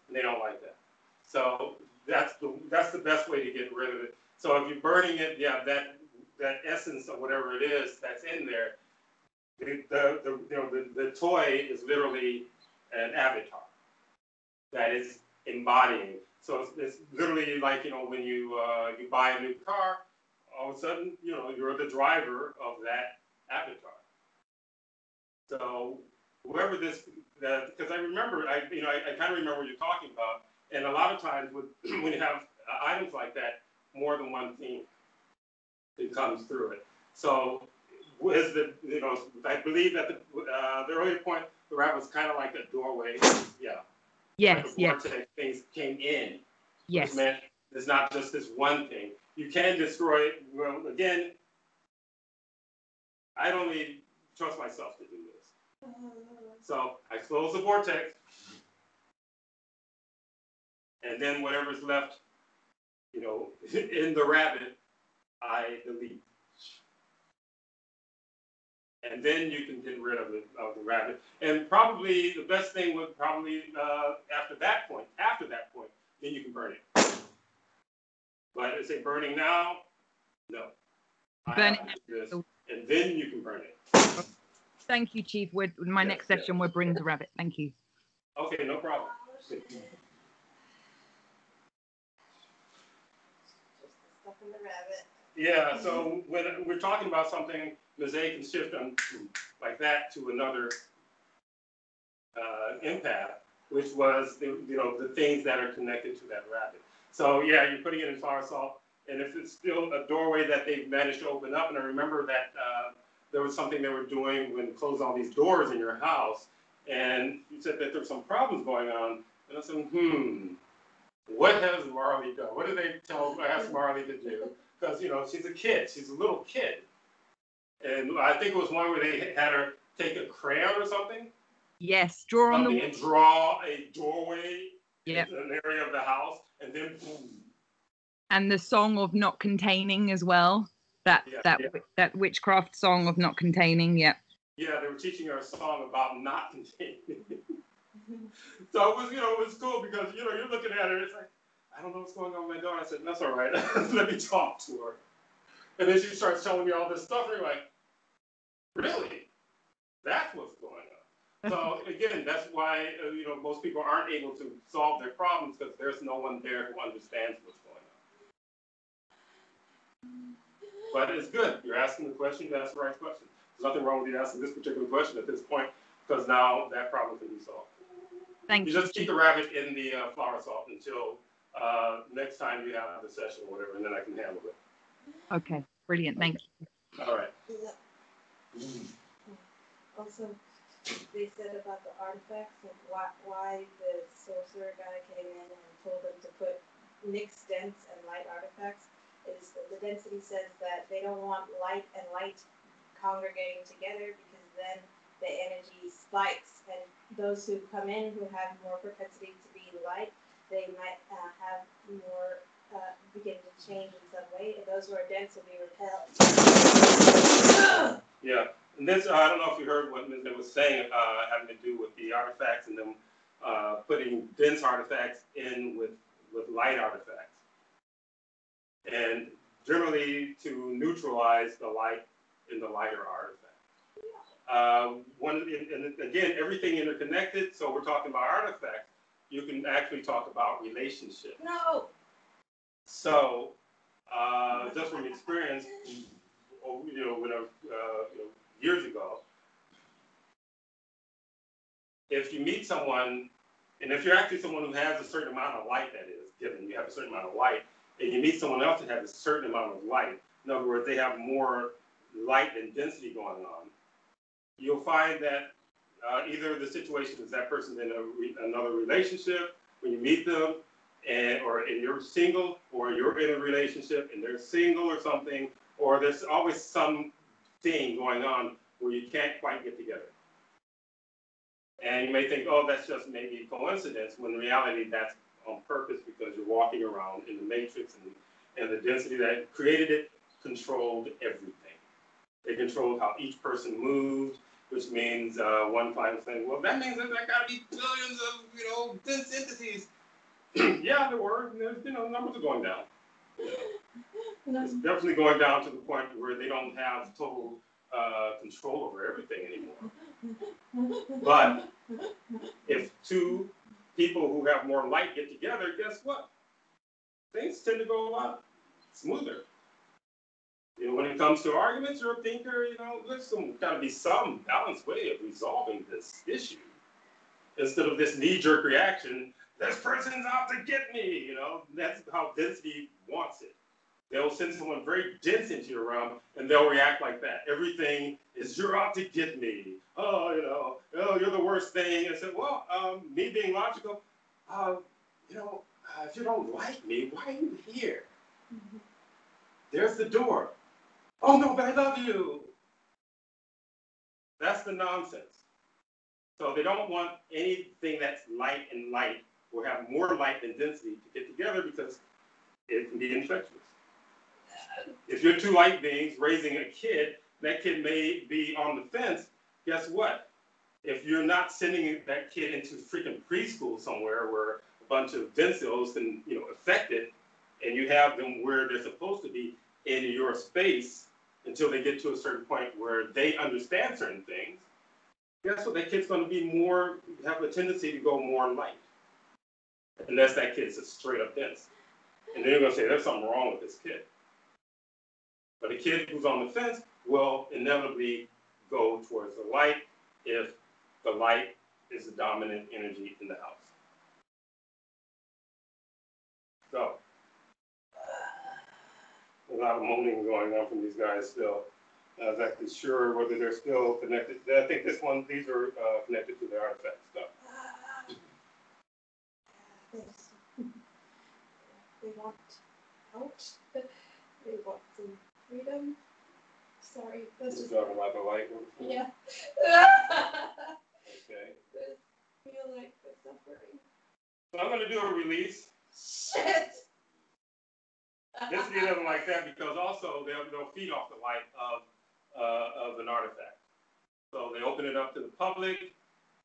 And they don't like that. So that's the best way to get rid of it. So if you're burning it, yeah, that essence of whatever it is that's in there, the toy is literally an avatar that is embodying. So it's literally like, when you buy a new car, all of a sudden, you're the driver of that avatar. So whoever because I remember, I kind of remember what you're talking about. And a lot of times when you have items like that, more than one theme that comes through it. So I believe that the earlier point, the rabbit was kind of like a doorway. Yeah. Yes, like things came in. Yes. Which meant there's not just this one thing. You can destroy it. Well, again, I don't really trust myself to do this. So I close the vortex, and then whatever's left, in the rabbit, I delete. And then you can get rid of the rabbit. And probably the best thing would after that point, then you can burn it. But I say burning now, no. Burning. And then you can burn it. Thank you, Chief. My next session, we'll bring the rabbit. Thank you. Okay, no problem. Just the stuff in the rabbit. Yeah, so when we're talking about something, Mrs.A can shift like that to another empath, which was the things that are connected to that rabbit. So yeah, you're putting it in flower salt, and if it's still a doorway that they've managed to open up, and I remember that there was something they were doing when closing all these doors in your house, and you said that there's some problems going on, and I said, what has Marley done? What did they ask Marley to do? Because she's a kid, she's a little kid, and I think it was one where they had her take a crayon or something. Yes, draw on the wall. And draw a doorway in an area of the house, and then boom. And the song of not containing as well. That witchcraft song of not containing. Yeah. Yeah, they were teaching her a song about not containing. So it was cool because you're looking at her. It's like, I don't know what's going on with my daughter. I said, that's all right. Let me talk to her. And then she starts telling me all this stuff, and you're like, really? That's what's going on. So again, that's why most people aren't able to solve their problems because there's no one there who understands what's going on. But it's good. You're asking the question. You ask the right question. There's nothing wrong with you asking this particular question at this point because now that problem can be solved. Thank you. You just keep the rabbit in the flower salt until next time you have the session or whatever, and then I can handle it. Okay, brilliant. Thank you. All right. Also, they said about the artifacts and why the sorcerer guy came in and told them to mix dense and light artifacts is that the density says that they don't want light and light congregating together because then the energy spikes, and those who come in who have more propensity to be light, they might have more begin to change in some way, and those who are dense will be repelled. Yeah, and this I don't know if you heard what Ms. was saying, having to do with the artifacts and them putting dense artifacts in with light artifacts, and generally to neutralize the light in the lighter artifact. And again, everything interconnected. So we're talking about artifacts. You can actually talk about relationships. No. So just from experience, years ago, if you meet someone, and if you're actually someone who has a certain amount of light, that is, given you have a certain amount of light, and you meet someone else that has a certain amount of light, in other words, they have more light and density going on, you'll find that either the situation is that person's in another relationship when you meet them, or you're single, or you're in a relationship and they're single or something, or there's always some thing going on where you can't quite get together. And you may think, oh, that's just maybe coincidence, when in reality that's on purpose because you're walking around in the matrix, and the density that created it controlled everything. They controlled how each person moved, which means one client was saying, well, that means that there got to be billions of, dense entities. Yeah, there were. Numbers are going down. It's definitely going down to the point where they don't have total control over everything anymore. But if two people who have more light get together, guess what? Things tend to go a lot smoother. You know, when it comes to arguments, you're a thinker, you know, there's got to be some balanced way of resolving this issue. Instead of this knee-jerk reaction, this person's out to get me, you know, that's how density wants it. They'll send someone very dense into your realm, and they'll react like that. Everything is, you're out to get me. Oh, you know, oh, you're the worst thing. I said, well, me being logical, you know, if you don't like me, why are you here? Mm-hmm. There's the door. Oh, no, but I love you. That's the nonsense. So they don't want anything that's light and light or have more light than density to get together because it can be infectious. If you're two light beings raising a kid, that kid may be on the fence. Guess what? If you're not sending that kid into freaking preschool somewhere where a bunch of densos can, you know, affect it, and you have them where they're supposed to be in your space until they get to a certain point where they understand certain things, guess what? That kid's going to be more, have a tendency to go more light. Unless that kid's just straight up dense. And then you're going to say, there's something wrong with this kid. But a kid who's on the fence will inevitably go towards the light if the light is the dominant energy in the house. So, a lot of moaning going on from these guys still. I was actually sure whether they're still connected. I think these are connected to the artifact stuff. They want out. They want some freedom. Sorry, that's just talking about the light. Yeah. Okay. I feel like the suffering. So I'm going to do a release. Shit. Density doesn't like that because also they'll feed off the light of an artifact. So they open it up to the public,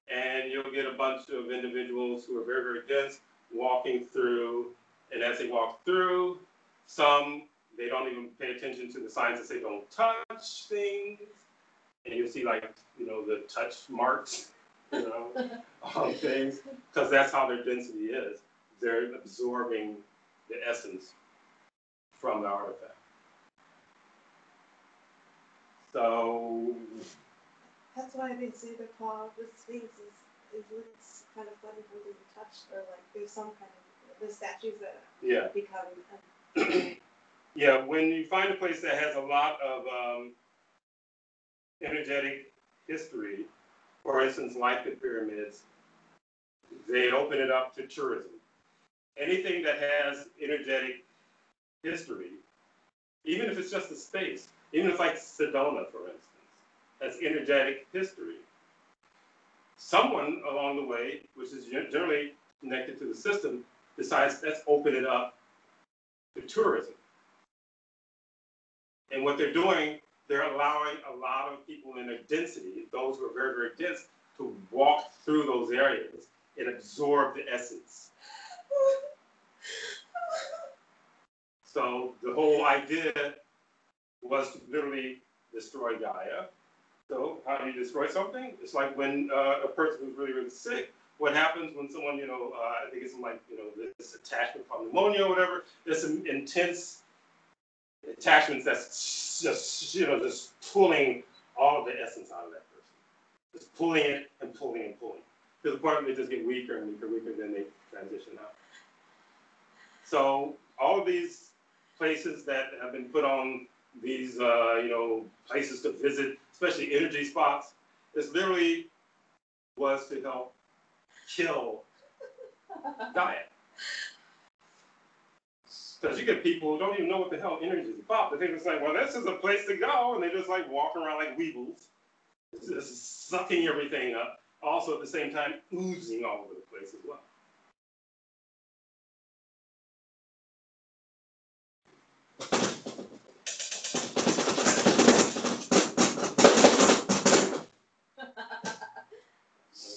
and you'll get a bunch of individuals who are very, very dense walking through. And as they walk through, some, they don't even pay attention to the signs that say don't touch things. And you'll see, like, you know, the touch marks, you know, on things, because that's how their density is. They're absorbing the essence from the artifact. So that's why they say the claw of the Sphinx is it's kind of funny for being touched, or like there's some kind of the statues that become. Yeah, when you find a place that has a lot of energetic history, for instance, like the pyramids, they open it up to tourism. Anything that has energetic history, even if it's just a space, even if like Sedona, for instance, has energetic history. Someone along the way, which is generally connected to the system, decides let's open it up to tourism. And what they're doing, they're allowing a lot of people in their density, those who are very, very dense, to walk through those areas and absorb the essence. So the whole idea was to literally destroy Gaia. So how do you destroy something? It's like when a person who's really, really sick, what happens when someone, you know, I think it's like, you know, this attachment from pneumonia or whatever, there's some intense attachments that's just, you know, just pulling all of the essence out of that person. Just pulling it and pulling and pulling. To the point where they just get weaker and weaker and weaker, then they transition out. So all of these places that have been put on these, you know, places to visit, especially energy spots, this literally was to help kill Gaia. Because you get people who don't even know what the hell energy is about. They think it's like, well, this is a place to go, and they just like walk around like weebles, just sucking everything up. Also at the same time, oozing all over the place as well.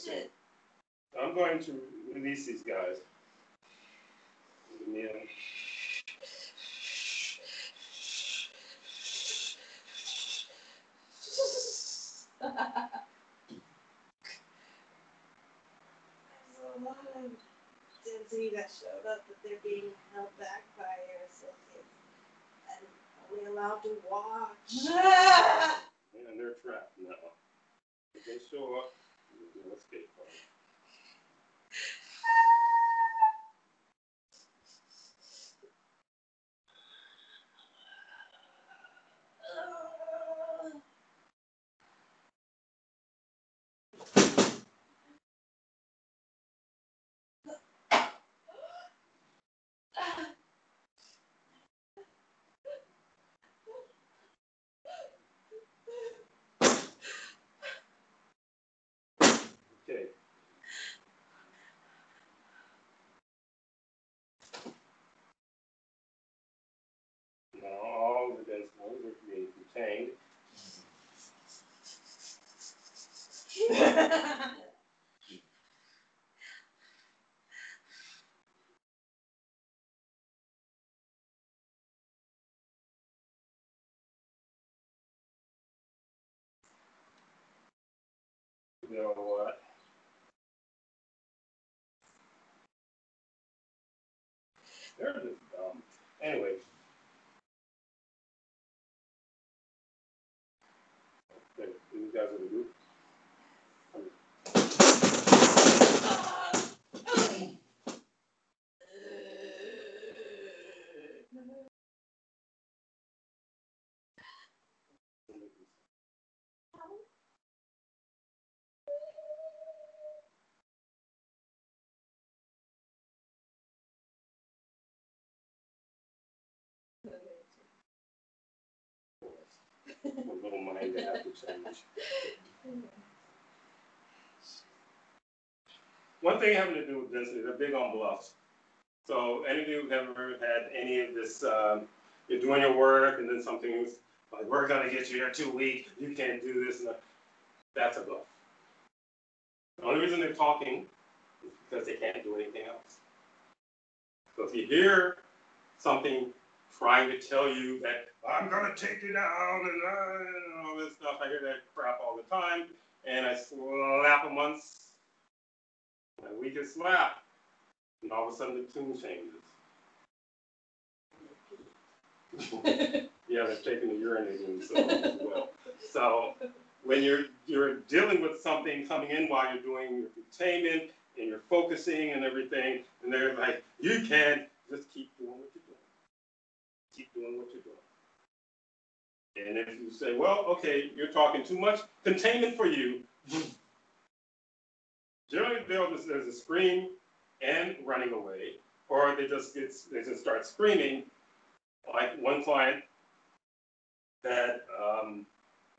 Shit. I'm going to release these guys. Yeah. showed up that they're being held back by air associates and only allowed to watch. And they're trapped now. If they show up, there's no escape from it. Okay. Now all the dense modes are being contained. You know what? They're just dumb. Anyway. Okay, you guys are the group. A little mind to have to change. One thing having to do with density, they're big on bluffs. So any of you who've ever had any of this, you're doing your work and then something's like, we're gonna get you here 2 weeks, you can't do this, and that's a bluff. The only reason they're talking is because they can't do anything else. So if you hear something trying to tell you that I'm gonna take you down and all this stuff, I hear that crap all the time, and I slap them once, a weakest slap, and all of a sudden the tune changes. Yeah, they're taking the urinating themselves as well. So when you're dealing with something coming in while you're doing your containment and you're focusing and everything, and they're like, you can't, just keep doing what you're doing. Keep doing what you're doing. And if you say, well, okay, you're talking too much, containment for you. Generally, there's a scream and running away, or they just start screaming. Like one client had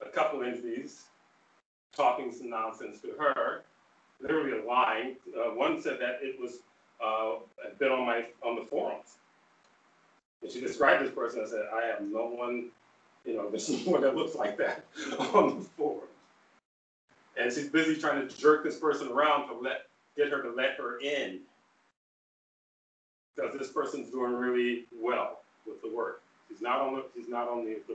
a couple entities talking some nonsense to her, literally lying. One said that it was had been on the forums, and she described this person and said, "I have no one, there's no one that looks like that on the forums." And she's busy trying to jerk this person around to get her to let her in, because this person's doing really well with the work. She's not on the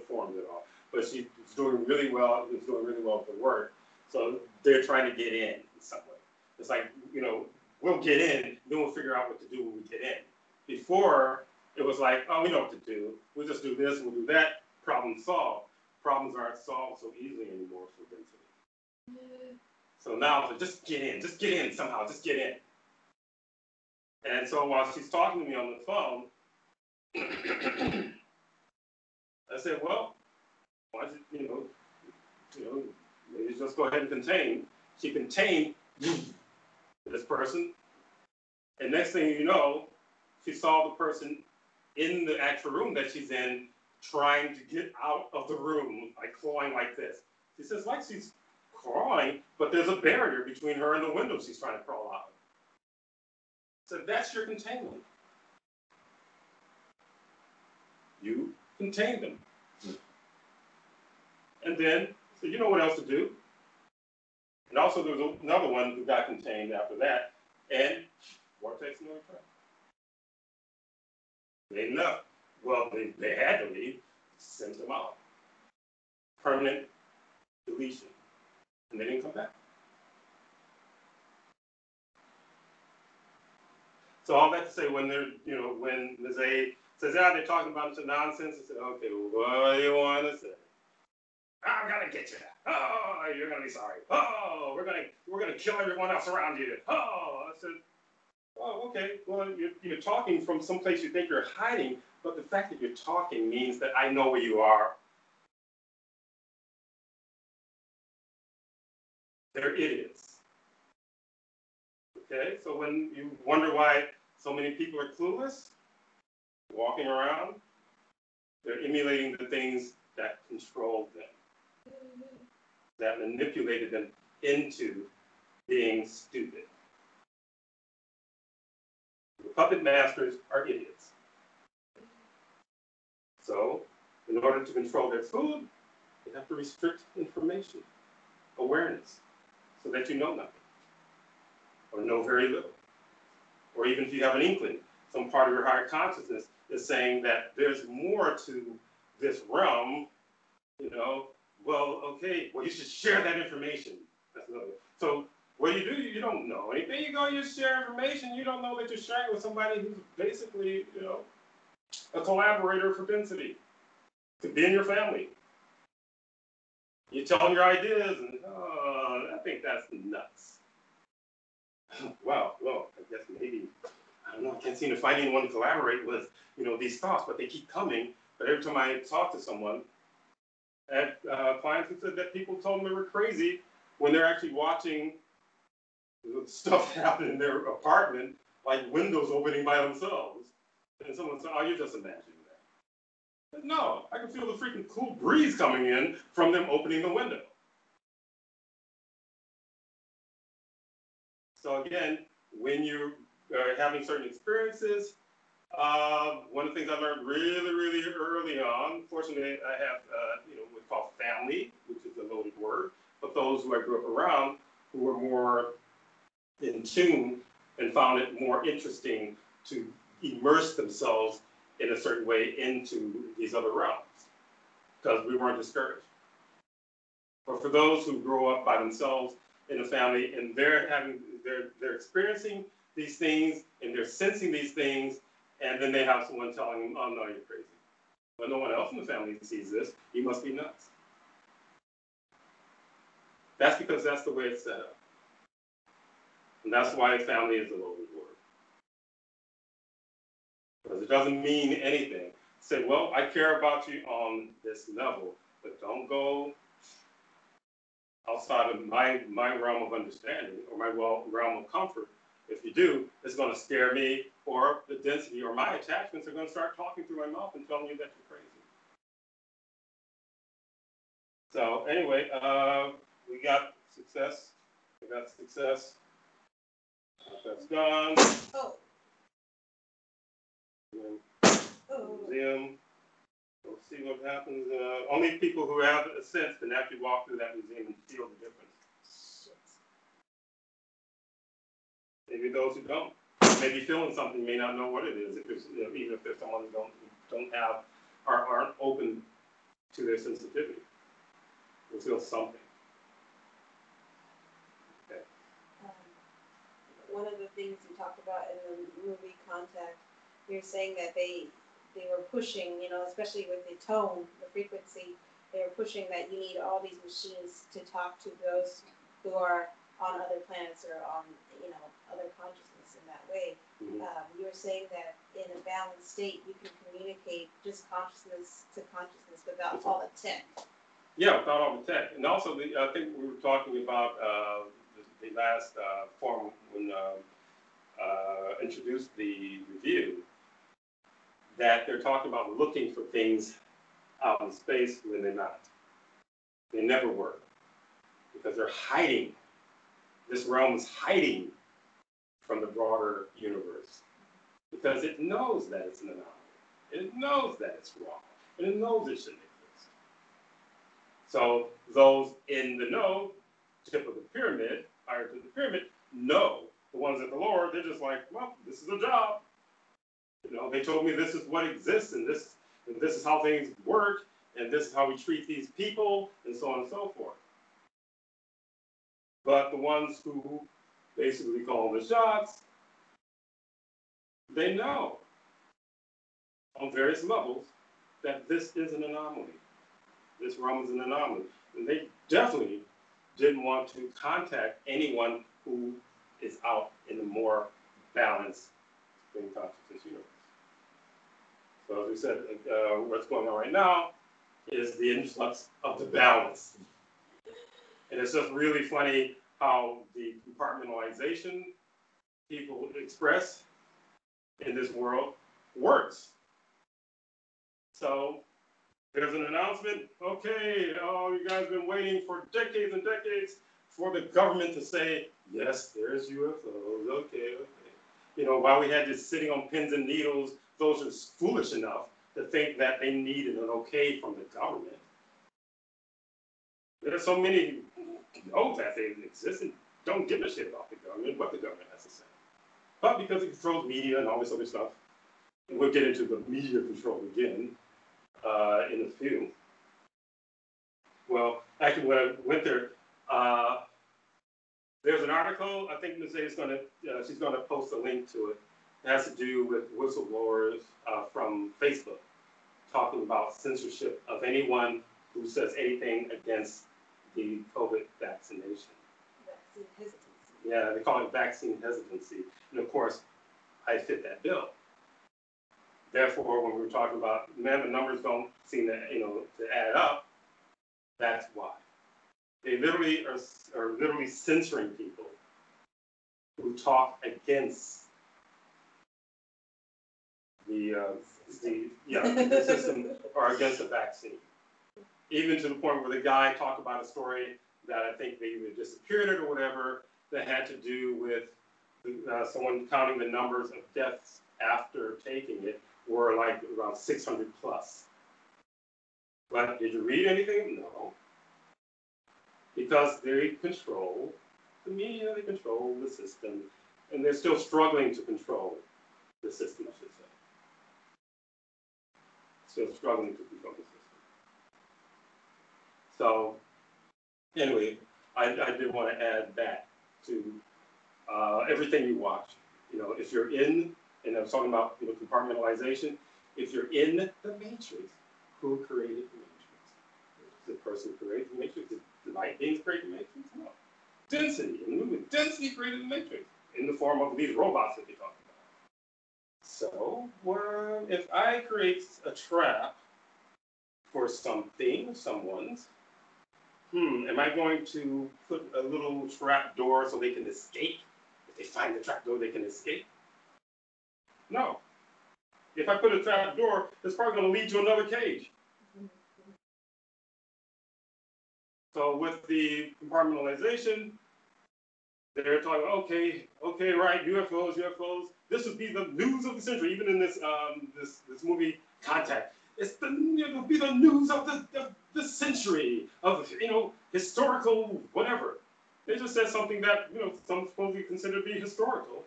forums at all, but she's doing really well. She's doing really well with the work. So they're trying to get in some way. It's like, we'll get in, then we'll figure out what to do when we get in. Before, it was like, oh, we know what to do. We'll just do this, we'll do that, problem solved. Problems aren't solved so easily anymore for density. So now, just get in somehow, just get in. And so while she's talking to me on the phone, I said, well, why don't you, maybe just go ahead and contain. She contained this person, and next thing you know, she saw the person in the actual room that she's in trying to get out of the room, like clawing like this. She says, like she's crawling, but there's a barrier between her and the window she's trying to crawl out. So that's your containment. You contain them. And then, so you know what else to do. And also there was another one who got contained after that, and vortex never returned. They left. Well, they had to leave, sent them out. Permanent deletion. And they didn't come back. So all that to say, when when Mrs.A says, "Yeah, they're talking about some nonsense," I said, "Okay, well, what do you want to say?" "I'm gonna get you. Oh, you're gonna be sorry. Oh, we're gonna kill everyone else around you. Oh," I said, "Oh, okay. Well, you're talking from someplace you think you're hiding, but the fact that you're talking means that I know where you are." They're idiots. Okay, so when you wonder why so many people are clueless, walking around, they're emulating the things that controlled them, that manipulated them into being stupid. The puppet masters are idiots. So, in order to control their food, they have to restrict information, awareness, so that you know nothing, or know very little. Or even if you have an inkling, some part of your higher consciousness is saying that there's more to this realm, well, okay, well, you should share that information. That's another. So what do? You don't know anything. You share information. You don't know that you're sharing with somebody who's basically, a collaborator for density. Could be in your family. You tell them your ideas, and I think that's nuts. Wow, well, I guess maybe, I don't know, I can't seem to find anyone to collaborate with, these thoughts, but they keep coming. But every time I talk to someone, I had clients who said that people told them they were crazy when they're actually watching stuff happen in their apartment, like windows opening by themselves. And someone said, "Oh, you're just imagining that." But no, I can feel the freaking cool breeze coming in from them opening the window. So again, when you're having certain experiences, one of the things I learned really, really early on, fortunately I have, what's called family, which is a loaded word, but those who I grew up around who were more in tune and found it more interesting to immerse themselves in a certain way into these other realms, because we weren't discouraged. But for those who grow up by themselves in a family and they're experiencing these things and they're sensing these things, and then they have someone telling them, "Oh no, you're crazy. But no one else in the family sees this. You must be nuts." That's because that's the way it's set up. And that's why family is a loaded word. Because it doesn't mean anything. Say, well, I care about you on this level, but don't go outside of my realm of understanding or my realm of comfort. If you do, it's going to scare me, or the density or my attachments are going to start talking through my mouth and telling you that you're crazy. So anyway, we got success. That's gone. Oh. Museum. We'll see what happens. Only people who have a sense can actually walk through that museum and feel the difference. Shit. Maybe those who don't, maybe feeling something, may not know what it is. If there's, even if there's someone who don't have, aren't open to their sensitivity, will feel something. Okay. One of the things you talked about in the movie Contact, you're saying that they were pushing, especially with the tone, the frequency, they were pushing that you need all these machines to talk to those who are on other planets or on, other consciousness in that way. Mm-hmm. You were saying that in a balanced state, you can communicate just consciousness to consciousness without all the tech. Yeah, without all the tech. And also, I think we were talking about the last forum when introduced the review, that they're talking about looking for things out in space when they're not. They never were, because they're hiding. This realm is hiding from the broader universe, because it knows that it's an anomaly. It knows that it's wrong, and it knows it shouldn't exist. So those in the know, tip of the pyramid, higher to the pyramid, know. The ones at the lower, they're just like, well, this is a job. They told me this is what exists, and this is how things work, and this is how we treat these people, and so on and so forth. But the ones who basically call the shots, they know on various levels that this is an anomaly. This realm is an anomaly. And they definitely didn't want to contact anyone who is out in the more balanced spring consciousness universe. So as we said, what's going on right now is the influx of the balance. And it's just really funny how the compartmentalization people express in this world works. So there's an announcement, okay, oh, you guys have been waiting for decades and decades for the government to say, yes, there's UFOs, okay. You know, while we had this sitting on pins and needles, those are foolish enough to think that they needed an okay from the government. There are so many who know that they exist and don't give a shit about the government, what the government has to say. But because it controls media and all this other stuff, and we'll get into the media control again in a few. Well, actually, when I went there, there's an article. I think Mrs.A is she's going to post a link to it. It has to do with whistleblowers from Facebook talking about censorship of anyone who says anything against the COVID vaccination. Vaccine hesitancy. Yeah, they call it vaccine hesitancy. And of course, I fit that bill. Therefore, when we were talking about, man, the numbers don't seem to, to add up, that's why. They literally are literally censoring people who talk against the system or against the vaccine. Even to the point where the guy talked about a story that I think they either disappeared it or whatever that had to do with someone counting the numbers of deaths after taking it were like around 600 plus. But did you read anything? No. Because they control the media, they control the system, and they're still struggling to control the system, I should say. Still struggling to control the system. So, anyway, I did want to add that to everything you watch. If you're in, and I was talking about compartmentalization, if you're in the matrix, who created the matrix? The person who created the matrix? Did the light beings create the matrix? No. Density, in the movie, density created the matrix in the form of these robots that they talk about. So, if I create a trap for something, someone's, am I going to put a little trap door so they can escape? If they find the trap door, they can escape? No. If I put a trap door, it's probably going to lead to another cage. So with the compartmentalization, they're talking, okay, right, UFOs. This would be the news of the century. Even in this this movie, Contact, it'll be the news of the century of historical whatever. They just said something that some supposedly consider to be historical.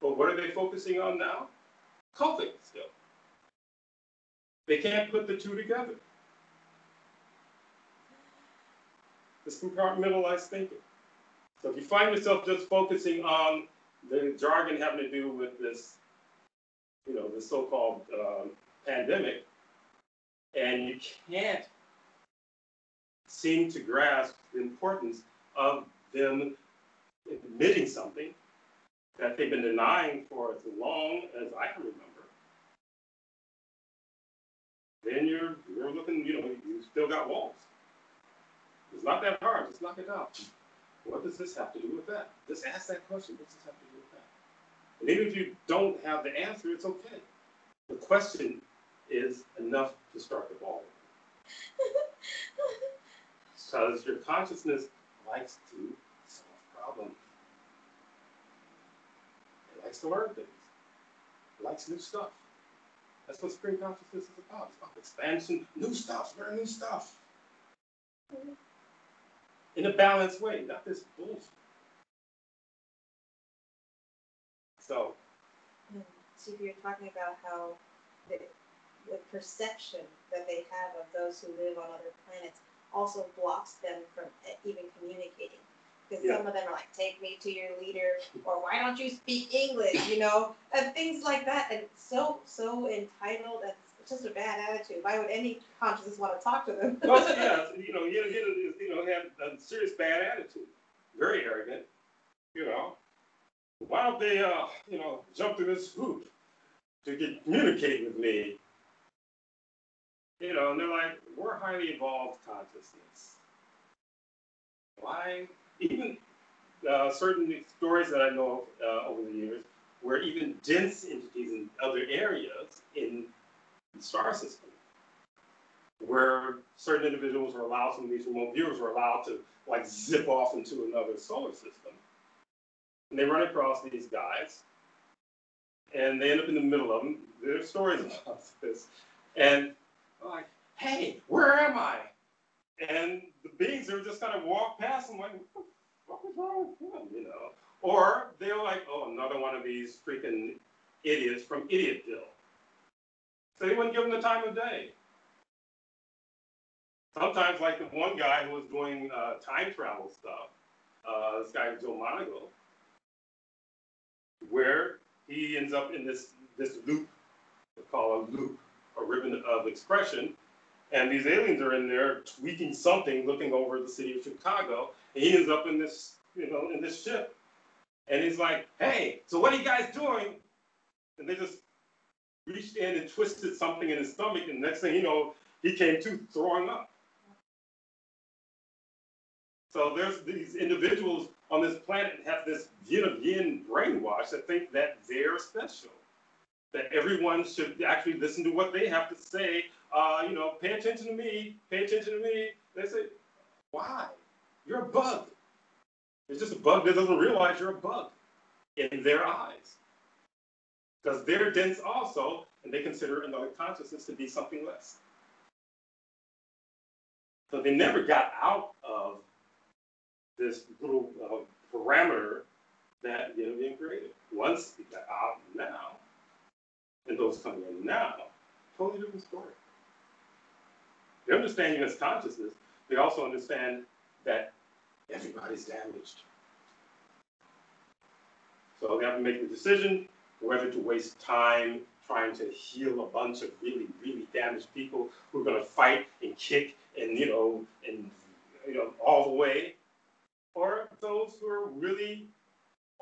But what are they focusing on now? COVID still. They can't put the two together. It's compartmentalized thinking. So if you find yourself just focusing on the jargon having to do with this, this so-called pandemic, and you can't seem to grasp the importance of them admitting something that they've been denying for as long as I can remember, then you're looking, you still got walls. It's not that hard. Just knock it out. What does this have to do with that? Just ask that question. What does this have to do with that? And even if you don't have the answer, it's okay. The question is enough to start the ball. Because your consciousness likes to solve problems. It likes to learn things. It likes new stuff. That's what spring consciousness is about. It's about expansion, new stuff, learn new stuff. In a balanced way, not this bullshit. So you're talking about how the perception that they have of those who live on other planets also blocks them from even communicating. Because some of them are like, take me to your leader, or why don't you speak English, you know, and things like that. And so entitled, and it's just a bad attitude. Why would any consciousness want to talk to them? Well, yeah, have a serious bad attitude, very arrogant, you know. Why don't they, jump through this hoop to communicate with me? You know, and they're like, we're highly evolved consciousness. Why? Even certain stories that I know of over the years, where even dense entities in other areas in the star system, where certain individuals are allowed, some of these remote viewers are allowed to like zip off into another solar system. And they run across these guys, and they end up in the middle of them. There are stories about this. And they're like, hey, where am I? And the beings are just kind of walk past them like, what was wrong with him, you know? Or they're like, oh, another one of these freaking idiots from Idiotville. So they wouldn't give them the time of day. Sometimes, like the one guy who was doing time travel stuff, this guy Joe Monaco, where he ends up in this loop, we call a loop, a ribbon of expression, and these aliens are in there tweaking something, looking over the city of Chicago, and he ends up in this, in this ship, and he's like, hey, so what are you guys doing? And they just reached in and twisted something in his stomach, and next thing you know, he came to throwing up. So there's these individuals on this planet that have this yin of yin brainwash that think that they're special, that everyone should actually listen to what they have to say. Pay attention to me, pay attention to me. They say, why? You're a bug. It's just a bug that doesn't realize you're a bug in their eyes. Because they're dense also, and they consider another consciousness to be something less. So they never got out of this little parameter that being created. Once we got out now, and those coming in now, totally different story. They understand you as consciousness. They also understand that everybody's damaged. So they have to make the decision whether to waste time trying to heal a bunch of really, really damaged people who are going to fight and kick and all the way, or those who are really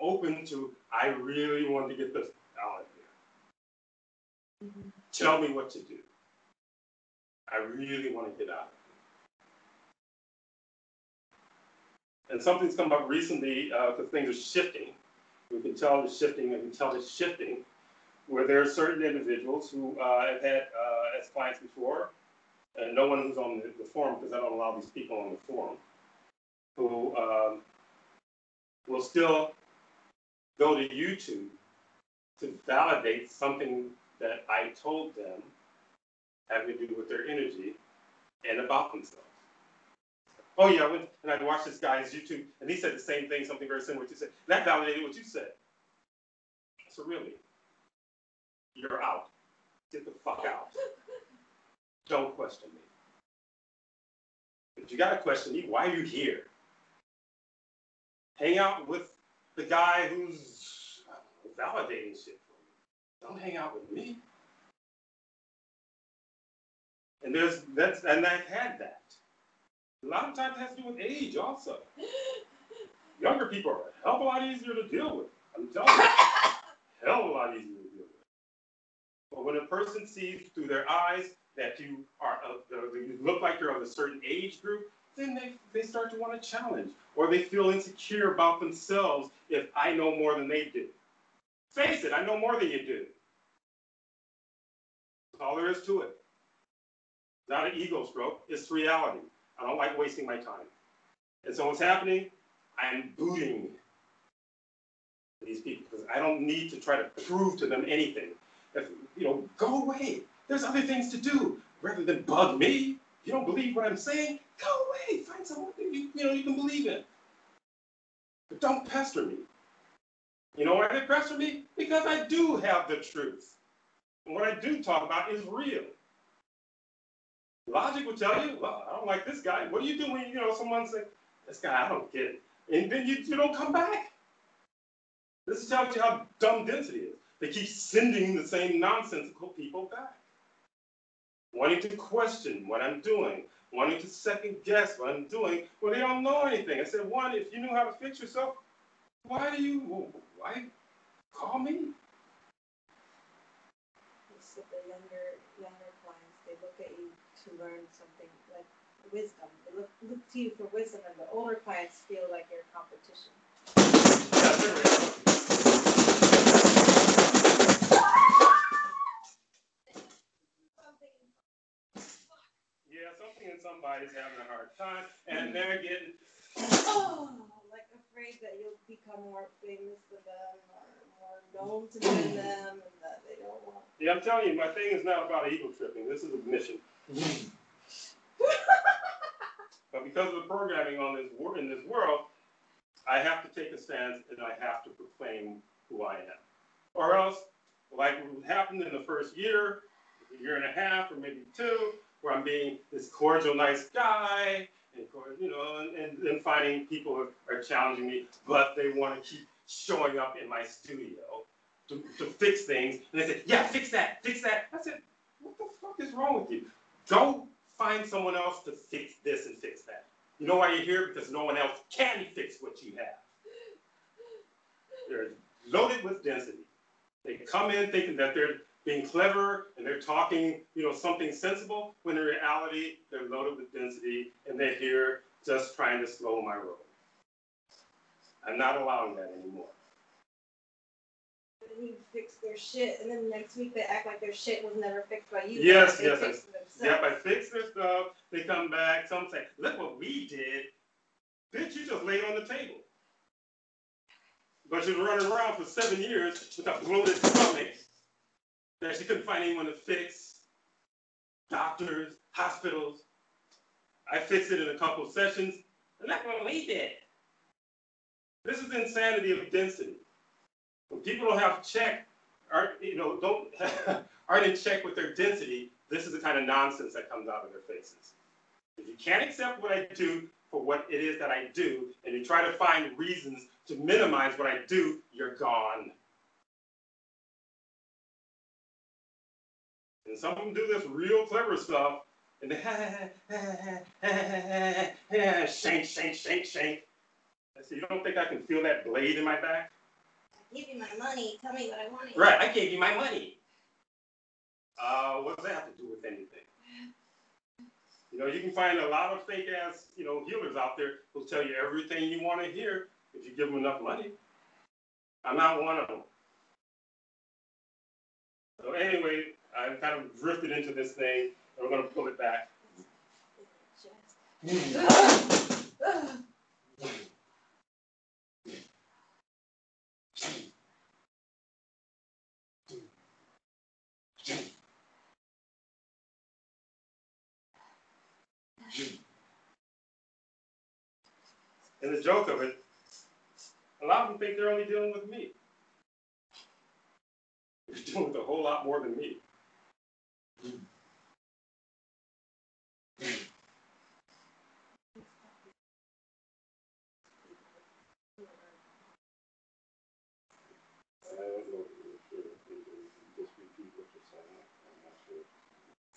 open to, I really want to get this out of here. Mm-hmm. Tell me what to do. I really want to get out of here. And something's come up recently, because things are shifting. We can tell it's shifting, and we can tell it's shifting, where there are certain individuals who have had as clients before, and no one who's on the forum, because I don't allow these people on the forum, who will still go to YouTube to validate something that I told them having to do with their energy and about themselves. Oh yeah, I went and I watched this guy's YouTube, and he said the same thing, something very similar to what you said. That validated what you said. So really, you're out. Get the fuck out. Don't question me. If you gotta question me, why are you here? Hang out with the guy who's validating shit for you. Don't hang out with me. And I've had that. A lot of times it has to do with age also. Younger people are a hell of a lot easier to deal with. I'm telling you, hell of a lot easier to deal with. But when a person sees through their eyes that you look like you're of a certain age group, then they start to want to challenge, or they feel insecure about themselves if I know more than they do. Face it, I know more than you do. That's all there is to it. It's not an ego stroke, it's reality. I don't like wasting my time. And so what's happening? I'm booting these people because I don't need to try to prove to them anything. Go away. There's other things to do rather than bug me. You don't believe what I'm saying? Go away. Find someone you can believe in. But don't pester me. You know why they pester me? Because I do have the truth. And what I do talk about is real. Logic will tell you, well, I don't like this guy. What do you do when someone says, this guy, I don't get it. and then you don't come back. This tells you how dumb density is. They keep sending the same nonsensical people back, wanting to question what I'm doing, wanting to second guess what I'm doing when they don't know anything. I said, one, if you knew how to fix yourself, why call me? So the younger clients, they look at you to learn something like wisdom. They look to you for wisdom, and the older clients feel like you're competition. That's it, right? Yeah, something in somebody's having a hard time, and they're getting like afraid that you'll become more famous than them or more known to them, and that they don't want. Yeah, I'm telling you, my thing is not about ego tripping. This is a mission. But because of the programming in this world, I have to take a stance and I have to proclaim who I am. Or else, like what happened in the first year, a year and a half, or maybe two, where I'm being this cordial, nice guy, and then finding people are challenging me, but they want to keep showing up in my studio to fix things. And they say, yeah, fix that, fix that. I said, what the fuck is wrong with you? Go find someone else to fix this and fix that. You know why you're here? Because no one else can fix what you have. They're loaded with density. They come in thinking that they're being clever and they're talking, something sensible, when in reality, they're loaded with density and they're here just trying to slow my roll. I'm not allowing that anymore. And you fix their shit, and then next week they act like their shit was never fixed by you. Yes. I fix their stuff. They come back. Some say, look what we did. Bitch, you just laid on the table. But she was running around for 7 years with a bloated stomach that she couldn't find anyone to fix. Doctors, hospitals. I fixed it in a couple of sessions. And that's what we did. This is insanity of density. When people don't have check, aren't in check with their density, this is the kind of nonsense that comes out of their faces. If you can't accept what I do for what it is that I do, and you try to find reasons to minimize what I do, you're gone. And some of them do this real clever stuff, and they shank. I say, you don't think I can feel that blade in my back? I gave you my money. Tell me what I wanted. Right, I gave you my money. What does that have to do with anything? You can find a lot of fake ass, healers out there who'll tell you everything you want to hear if you give them enough money. I'm not one of them. So anyway, I've kind of drifted into this thing, and we're going to pull it back. And the joke of it, a lot of them think they're only dealing with me. They're dealing with a whole lot more than me.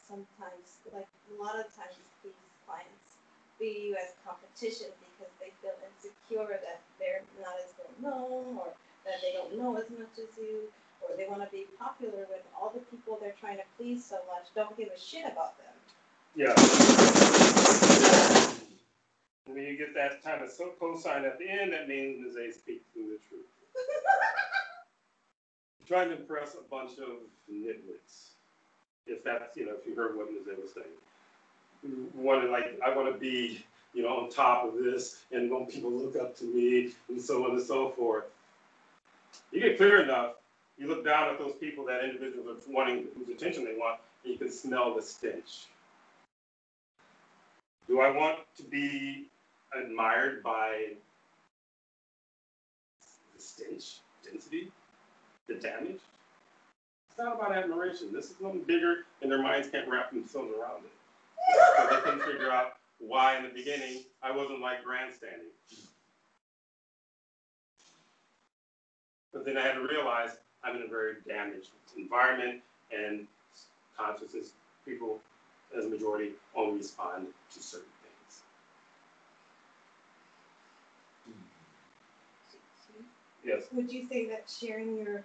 Sometimes, like a lot of times, these clients view you as competition because they feel insecure that they're not as well known, or that they don't know as much as you, or they want to be popular when all the people they're trying to please so much don't give a shit about them. Yeah. And when you get that kind of cosign at the end, that means Mrs.A speaks the truth. Trying to impress a bunch of nitwits. If that's, if you heard what Mrs.A was saying. I want to be, on top of this, and want people look up to me, and so on and so forth. You get clear enough, you look down at those people, that individuals are wanting, whose attention they want, and you can smell the stench. Do I want to be admired by the stench, density, the damage? It's not about admiration. This is something bigger, and their minds can't wrap themselves around it. So they couldn't figure out why in the beginning I wasn't like grandstanding. But then I had to realize I'm in a very damaged environment, and consciousness people, as a majority, only respond to certain things. Yes. Would you say that sharing your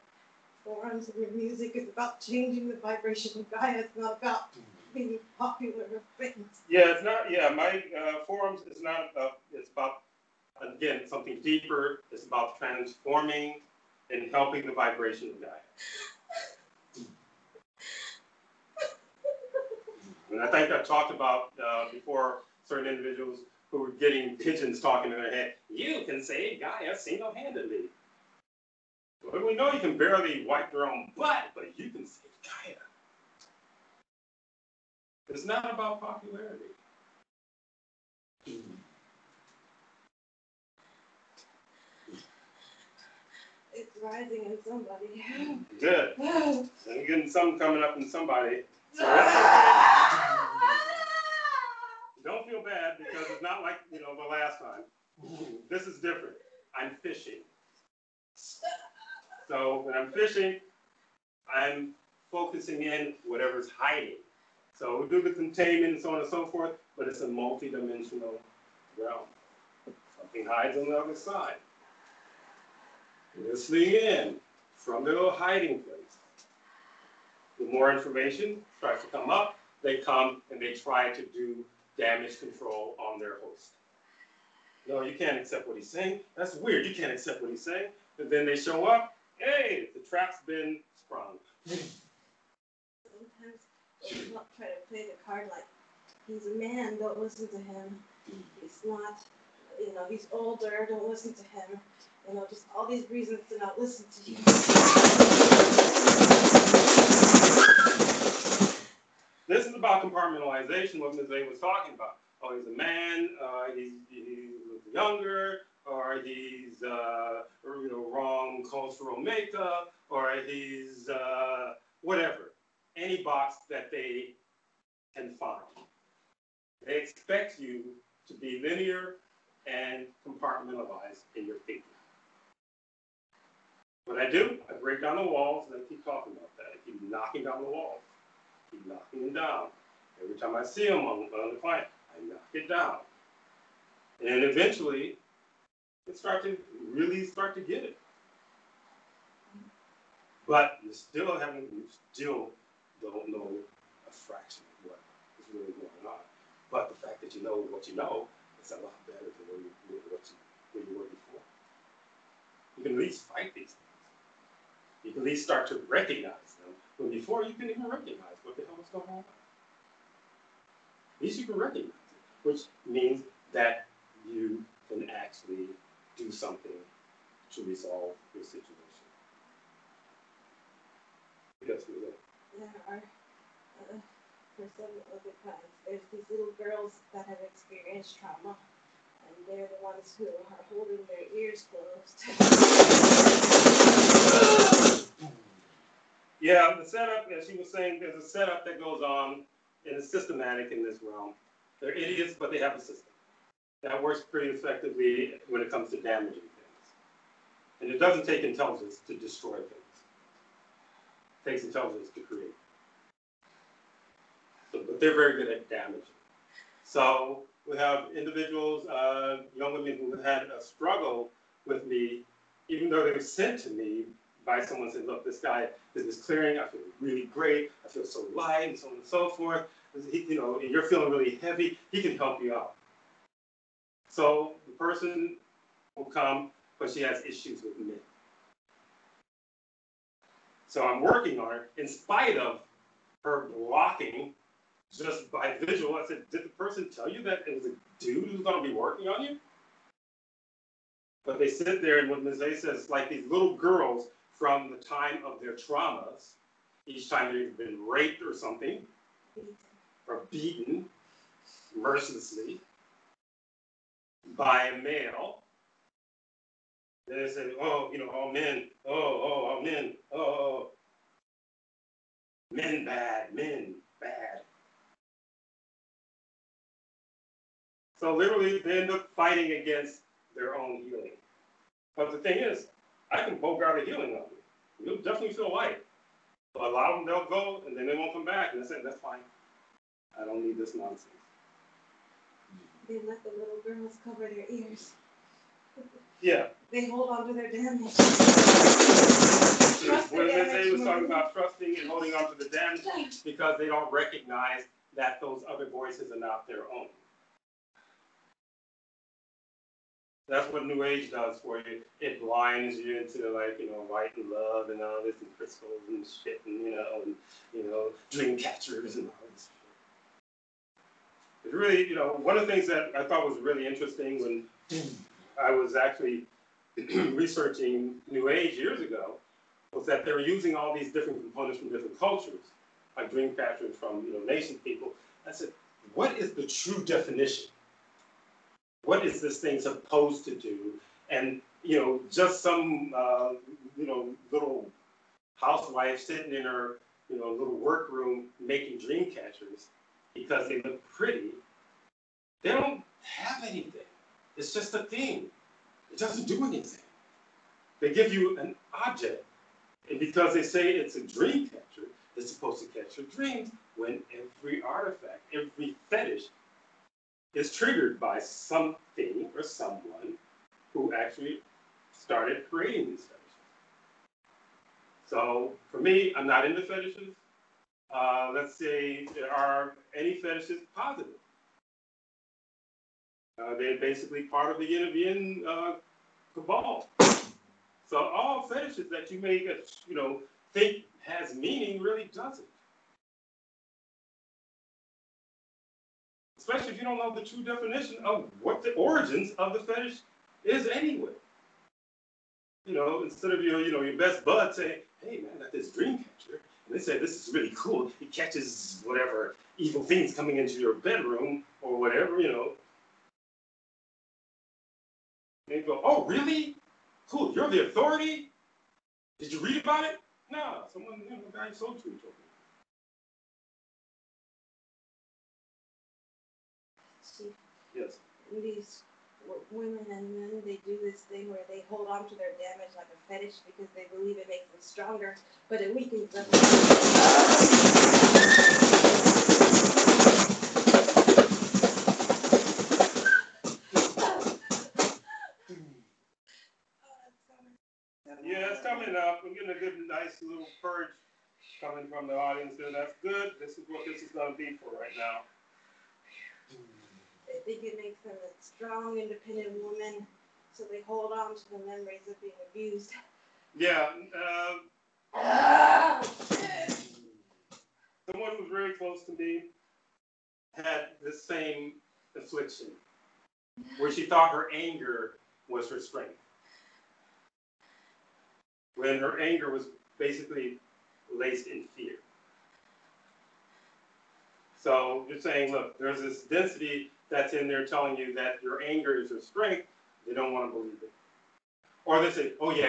forums and your music is about changing the vibration of Gaia? It's not about being popular or famous. Yeah, it's not. Yeah, my forums is not about. It's about, again, something deeper. It's about transforming and helping the vibration of Gaia. And I think I talked about before certain individuals who were getting pigeons talking in their head. You can save Gaia single-handedly. Well, we know you can barely wipe your own butt, but you can save Gaia. It's not about popularity. It's rising in somebody. Good. I'm getting something coming up in somebody. So don't feel bad because it's not like, the last time. This is different. I'm fishing. So when I'm fishing, I'm focusing in whatever's hiding. So we do the containment and so on and so forth, but it's a multi-dimensional realm. Something hides on the other side. Listening in from their little hiding place. The more information starts to come up, they come and they try to do damage control on their host. No, you can't accept what he's saying. That's weird. You can't accept what he's saying. And then they show up. Hey, the trap's been sprung. Sometimes they try to play the card like, he's a man, don't listen to him. He's not, he's older, don't listen to him. Just all these reasons to not listen to you. This is about compartmentalization, what Mrs.A was talking about. Oh, he's a man, he's younger, or he's wrong cultural makeup, or he's whatever. Any box that they can find. They expect you to be linear and compartmentalized in your thinking. What I do, I break down the walls, and I keep talking about that. I keep knocking down the walls. Keep knocking them down. Every time I see them on the client, I knock it down. And eventually, they really start to get it. But you still don't know a fraction of what is really going on. But the fact that you know what you know is a lot better than where you were before. You can at least fight these things. You can at least start to recognize them, when before you couldn't even recognize what the hell was going on. At least you can recognize it, which means that you can actually do something to resolve your situation. Yes, we will. There are, for some of the clients, there's these little girls that have experienced trauma, and they're the ones who are holding their ears closed. Yeah, the setup, as she was saying, there's a setup that goes on and it's systematic in this realm. They're idiots, but they have a system that works pretty effectively when it comes to damaging things. And it doesn't take intelligence to destroy things. It takes intelligence to create. But they're very good at damaging. So we have individuals, young women who had a struggle with me, even though they were sent to me by someone saying, look, this guy is clearing, I feel really great, I feel so light, and so on and so forth. And you're feeling really heavy, he can help you out. So the person will come, but she has issues with men. So I'm working on her in spite of her blocking just by visual. I said, did the person tell you that it was a dude who's going to be working on you? But they sit there, and what Mrs.A says, it's like these little girls from the time of their traumas, each time they've been raped or something, or beaten mercilessly by a male. Then they say, oh, all men, all men, men bad. So literally, they end up fighting against their own healing. But the thing is, I can bogart a healing on you. You'll definitely feel light. But a lot of them, they'll go, and then they won't come back, and they say, that's fine. I don't need this nonsense. They let the little girls cover their ears. Yeah. They hold on to their damage. When Mrs.A was talking about trusting and holding on to the damage, because they don't recognize that those other voices are not their own. That's what New Age does for you. It blinds you into, like, you know, light and love and all this, and crystals and shit, and dream catchers and all this shit. It's really, you know, one of the things that I thought was really interesting when I was actually researching New Age years ago was that they were using all these different components from different cultures, like dream catchers from, nation people. I said, what is the true definition? What is this thing supposed to do? And, just some, little housewife sitting in her, little workroom making dream catchers because they look pretty. They don't have anything. It's just a thing. It doesn't do anything. They give you an object, and because they say it's a dream catcher, it's supposed to catch your dreams, when every artifact, every fetish is triggered by something or someone who actually started creating these fetishes. So for me, I'm not into fetishes. Let's say there are any fetishes positive. They're basically part of the yin and yang cabal. So all fetishes that you may, think has meaning really doesn't. Especially if you don't know the true definition of what the origins of the fetish is anyway. Instead of your best bud saying, hey man, I got this dream catcher, and they say this is really cool. It catches whatever evil things coming into your bedroom or whatever, And you go, oh really? Cool, you're the authority? Did you read about it? No, someone, a guy sold to me told me. Yes. These women and men, they do this thing where they hold on to their damage like a fetish because they believe it makes them stronger, but it weakens them. Yeah, it's coming up. I'm getting a good, nice little purge coming from the audience there. That's good. This is what this is going to be for right now. They think it makes them a strong, independent woman, so they hold on to the memories of being abused. Yeah. Someone who's very close to me had the same affliction, where she thought her anger was her strength, when her anger was basically laced in fear. So you're saying, look, there's this density that's in there telling you that your anger is your strength. They don't want to believe it. Or they say, oh, yeah.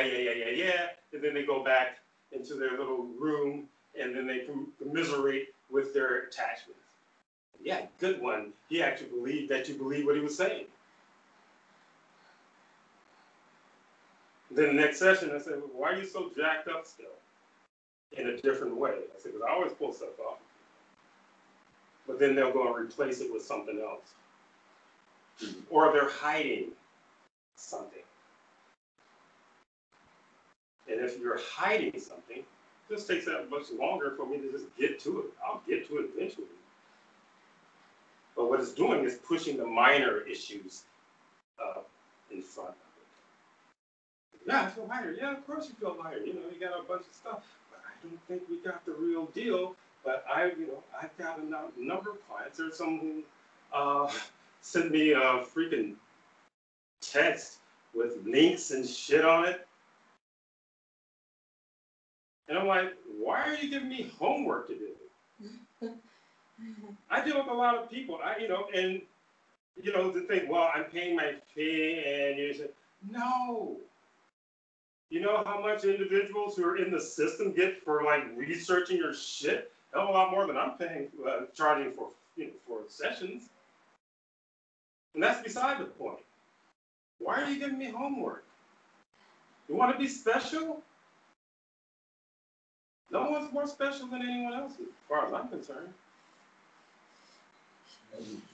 And then they go back into their little room and then they commiserate with their attachments. Yeah, good one. He actually believed that you believe what he was saying. Then the next session, I said, well, why are you so jacked up still? In a different way. I said, because I always pull stuff off. But then they'll go and replace it with something else. Or they're hiding something. And if you're hiding something, it just takes that much longer for me to just get to it. I'll get to it eventually. But what it's doing is pushing the minor issues in front of it. Yeah, I feel lighter. Yeah, of course you feel lighter. You got a bunch of stuff. But I don't think we got the real deal. But I've got a number of clients. There's some who send me a freaking text with links and shit on it. And I'm like, why are you giving me homework to do? I deal with a lot of people, and to think, well, I'm paying my fee, and you say, no. You know how much individuals who are in the system get for researching your shit? Hell, a lot more than I'm paying, charging for sessions. And that's beside the point. Why are you giving me homework? You want to be special? No one's more special than anyone else, as far as I'm concerned.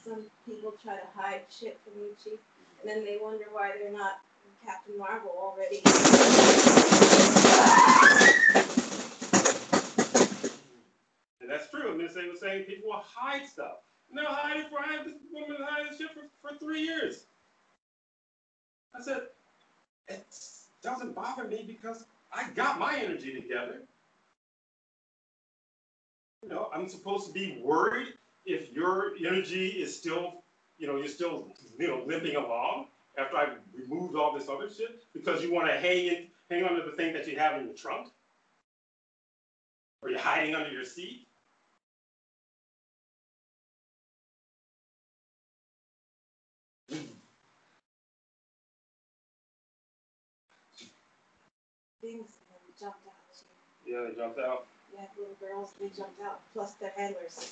Some people try to hide shit from you, Chief, and then they wonder why they're not Captain Marvel already. And that's true. Mrs.A was saying people will hide stuff. No, this woman hiding shit for 3 years. I said, it doesn't bother me because I got my energy together. You know, I'm supposed to be worried if your energy is still, you're still, limping along after I've removed all this other shit because you want to hang on to the thing that you have in your trunk? Or you're hiding under your seat? Things jumped out, Chief. Yeah, they jumped out. Yeah, little girls, they jumped out, plus their handlers.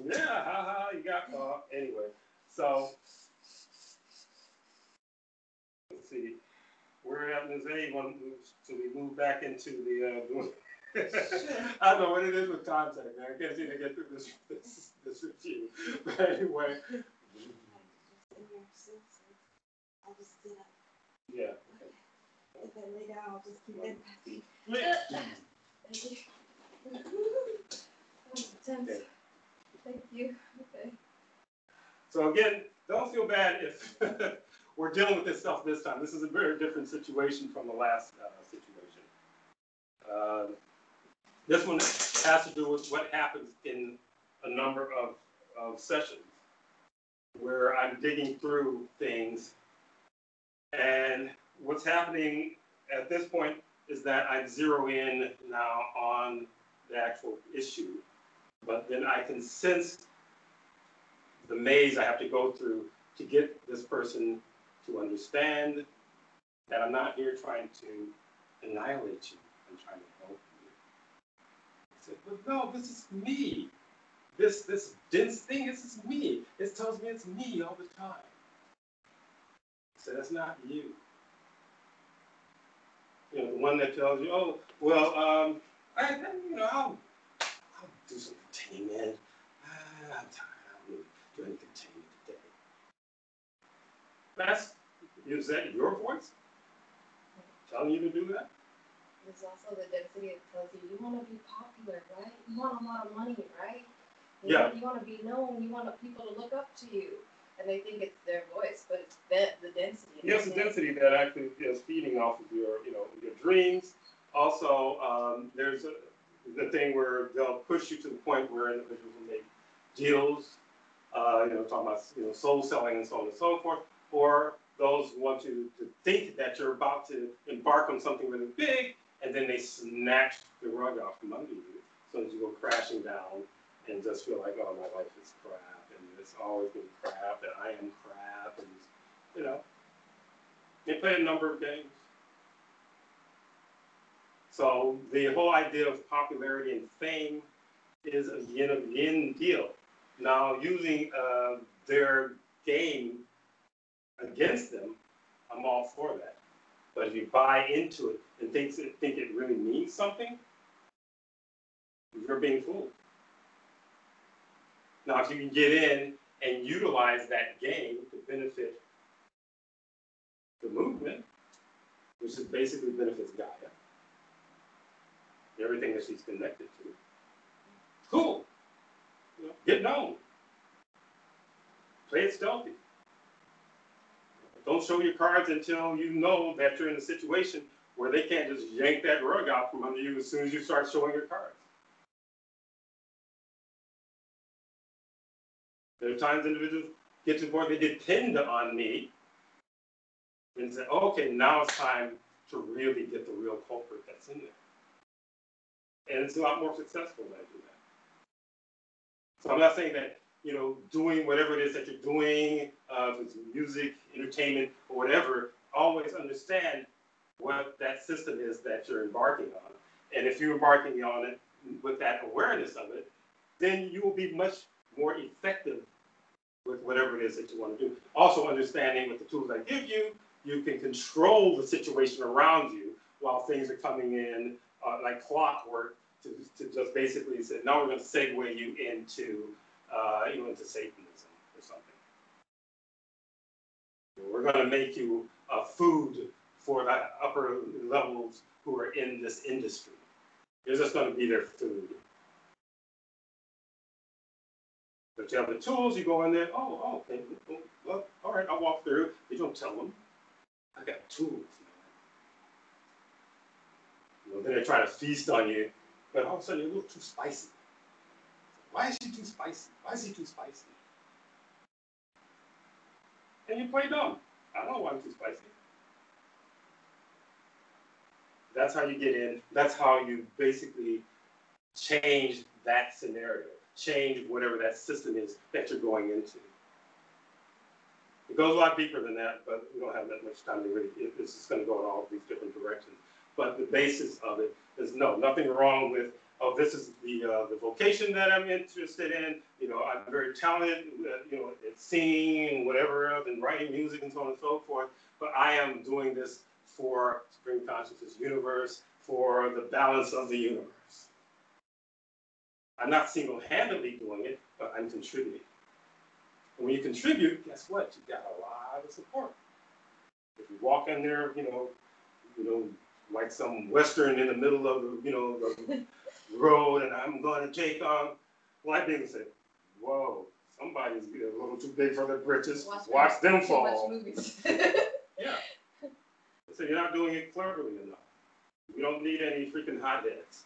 Yeah, haha, you got, anyway. So, let's see. We're at Mrs.A. So we move back into the, I don't know what it is with contact, man. I can't seem to get through this review. But anyway. I'll just sit up. Yeah. If I lay down, I'll just keep it. Thank you. Okay. Thank you. Okay. So again, don't feel bad if we're dealing with this stuff this time. This is a very different situation from the last situation. This one has to do with what happens in a number of sessions where I'm digging through things, and what's happening at this point is that I zero in now on the actual issue, but then I can sense the maze I have to go through to get this person to understand that I'm not here trying to annihilate you. I'm trying to help you. I said, but no, this is me. This dense thing, this is me. It tells me it's me all the time. I said, that's not you. The one that tells you, oh, well, I'll do some containment. I'm tired. I don't really do any containment today. Is that your voice telling you to do that? There's also the density that tells you want to be popular, right? You want a lot of money, right? You want to be known. You want people to look up to you. And they think it's their voice, but it's the density. Yes, the density that actually is feeding off of your dreams. Also, there's the thing where they'll push you to the point where individuals will make deals, talking about soul selling and so on and so forth, or those who want you to think that you're about to embark on something really big, and then they snatch the rug out from under you, so that you go crashing down and just feel like, oh, my life is crap, and it's always been crap, and I am crap, and they play a number of games. So the whole idea of popularity and fame is a yin of yin deal. Now, using their game against them, I'm all for that. But if you buy into it and think it really means something, you're being fooled. Now, if you can get in and utilize that game to benefit the movement, which is basically benefits Gaia, everything that she's connected to, cool. Get known. Play it stealthy. Don't show your cards until you know that you're in a situation where they can't just yank that rug out from under you as soon as you start showing your cards. There are times individuals get to the point they depend on me and say, oh, okay, now it's time to really get the real culprit that's in there. And it's a lot more successful when I do that. So I'm not saying that, doing whatever it is that you're doing, if it's music, entertainment, or whatever, always understand what that system is that you're embarking on. And if you're embarking on it with that awareness of it, then you will be much more effective with whatever it is that you want to do. Also understanding with the tools I give you, you can control the situation around you while things are coming in like clockwork to just basically say, now we're going to segue you into, into Satanism or something. We're going to make you food for the upper levels who are in this industry. You're just going to be their food. But you have the tools, you go in there, okay, well, all right, I'll walk through. You don't tell them. I got tools, man. Then they try to feast on you, but all of a sudden you're a little too spicy. Why is she too spicy? Why is he too spicy? And you play dumb. I don't know why I'm too spicy. That's how you get in. That's how you basically change that scenario. Change whatever that system is that you're going into. It goes a lot deeper than that, but we don't have that much time to really, it's just going to go in all these different directions. But the basis of it is nothing wrong with, this is the vocation that I'm interested in. I'm very talented, at singing, whatever else, and writing music and so on and so forth. But I am doing this for Supreme Consciousness Universe, for the balance of the universe. I'm not single-handedly doing it, but I'm contributing. And when you contribute, guess what? You got a lot of support. If you walk in there, like some Western in the middle of the road, and I'm going to take on, white people say, whoa, somebody's a little too big for their britches. Watch them fall. Yeah. So you're not doing it cleverly enough. You don't need any freaking hotheads.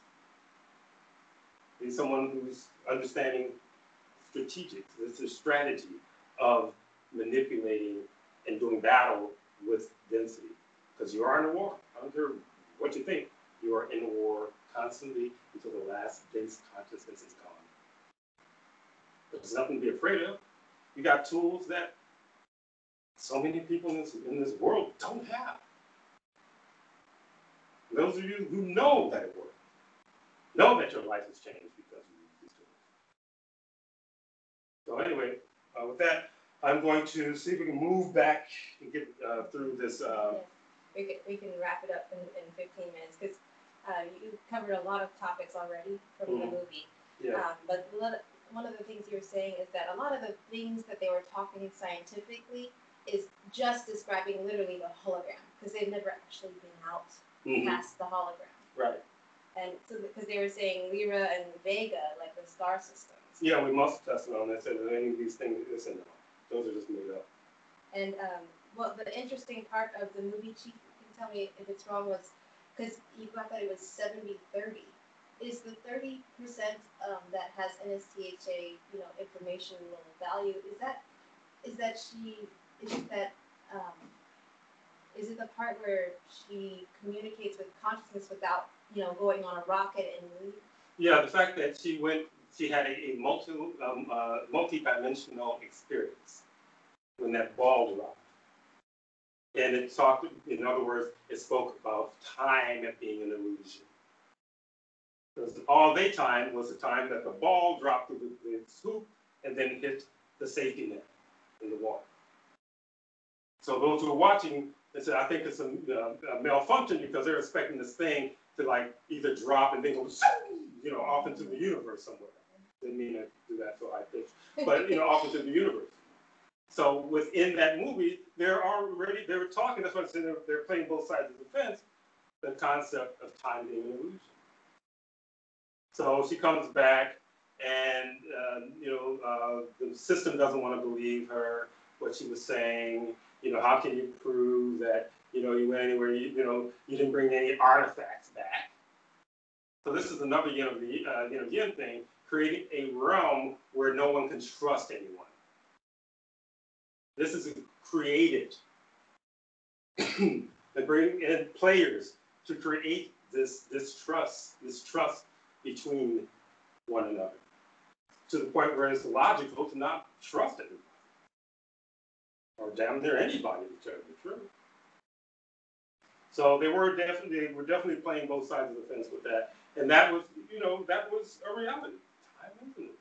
You need someone who's understanding strategic. It's a strategy of manipulating and doing battle with density. Because you are in a war. I don't care what you think. You are in a war constantly until the last dense consciousness is gone. There's nothing to be afraid of. You got tools that so many people in this world don't have. Those of you who know that it works, know that your life has changed because you use these tools. So anyway, with that, I'm going to see if we can move back and get through this. We can wrap it up in 15 minutes because you covered a lot of topics already from the movie. Yeah. But one of the things you were saying is that a lot of the things that they were talking scientifically is just describing literally the hologram because they've never actually been out past the hologram. Right. And so because they were saying Lyra and Vega, like the star systems. Yeah, we must test on that. Said that any of these things, listen, those are just made up. And well, the interesting part of the movie, Chief, you can tell me if it's wrong, was because you thought that it was 70-30. Is the 30% that has NSTHA, informational value? Is it the part where she communicates with consciousness without, going on a rocket and leave? Yeah, the fact that she had a multi-dimensional experience when that ball dropped. And it talked, in other words, it spoke about time as being an illusion. Because all daytime was the time that the ball dropped through the hoop and then hit the safety net in the water. So those who are watching, they said, I think it's a malfunction because they're expecting this thing to like either drop and then go, off into the universe somewhere. Didn't mean to do that so high pitch, but off into the universe. So within that movie, they were talking. That's why I said they're playing both sides of the fence. The concept of time being an illusion. So she comes back, and the system doesn't want to believe her. What she was saying. How can you prove that you went anywhere? You didn't bring any artifacts back. So this is another yin thing, creating a realm where no one can trust anyone. This is created. They bring in players to create this trust between one another, to the point where it's logical to not trust anyone, or damn near anybody to tell you the truth. So they were definitely playing both sides of the fence with that, and that was a reality. Time is an illusion.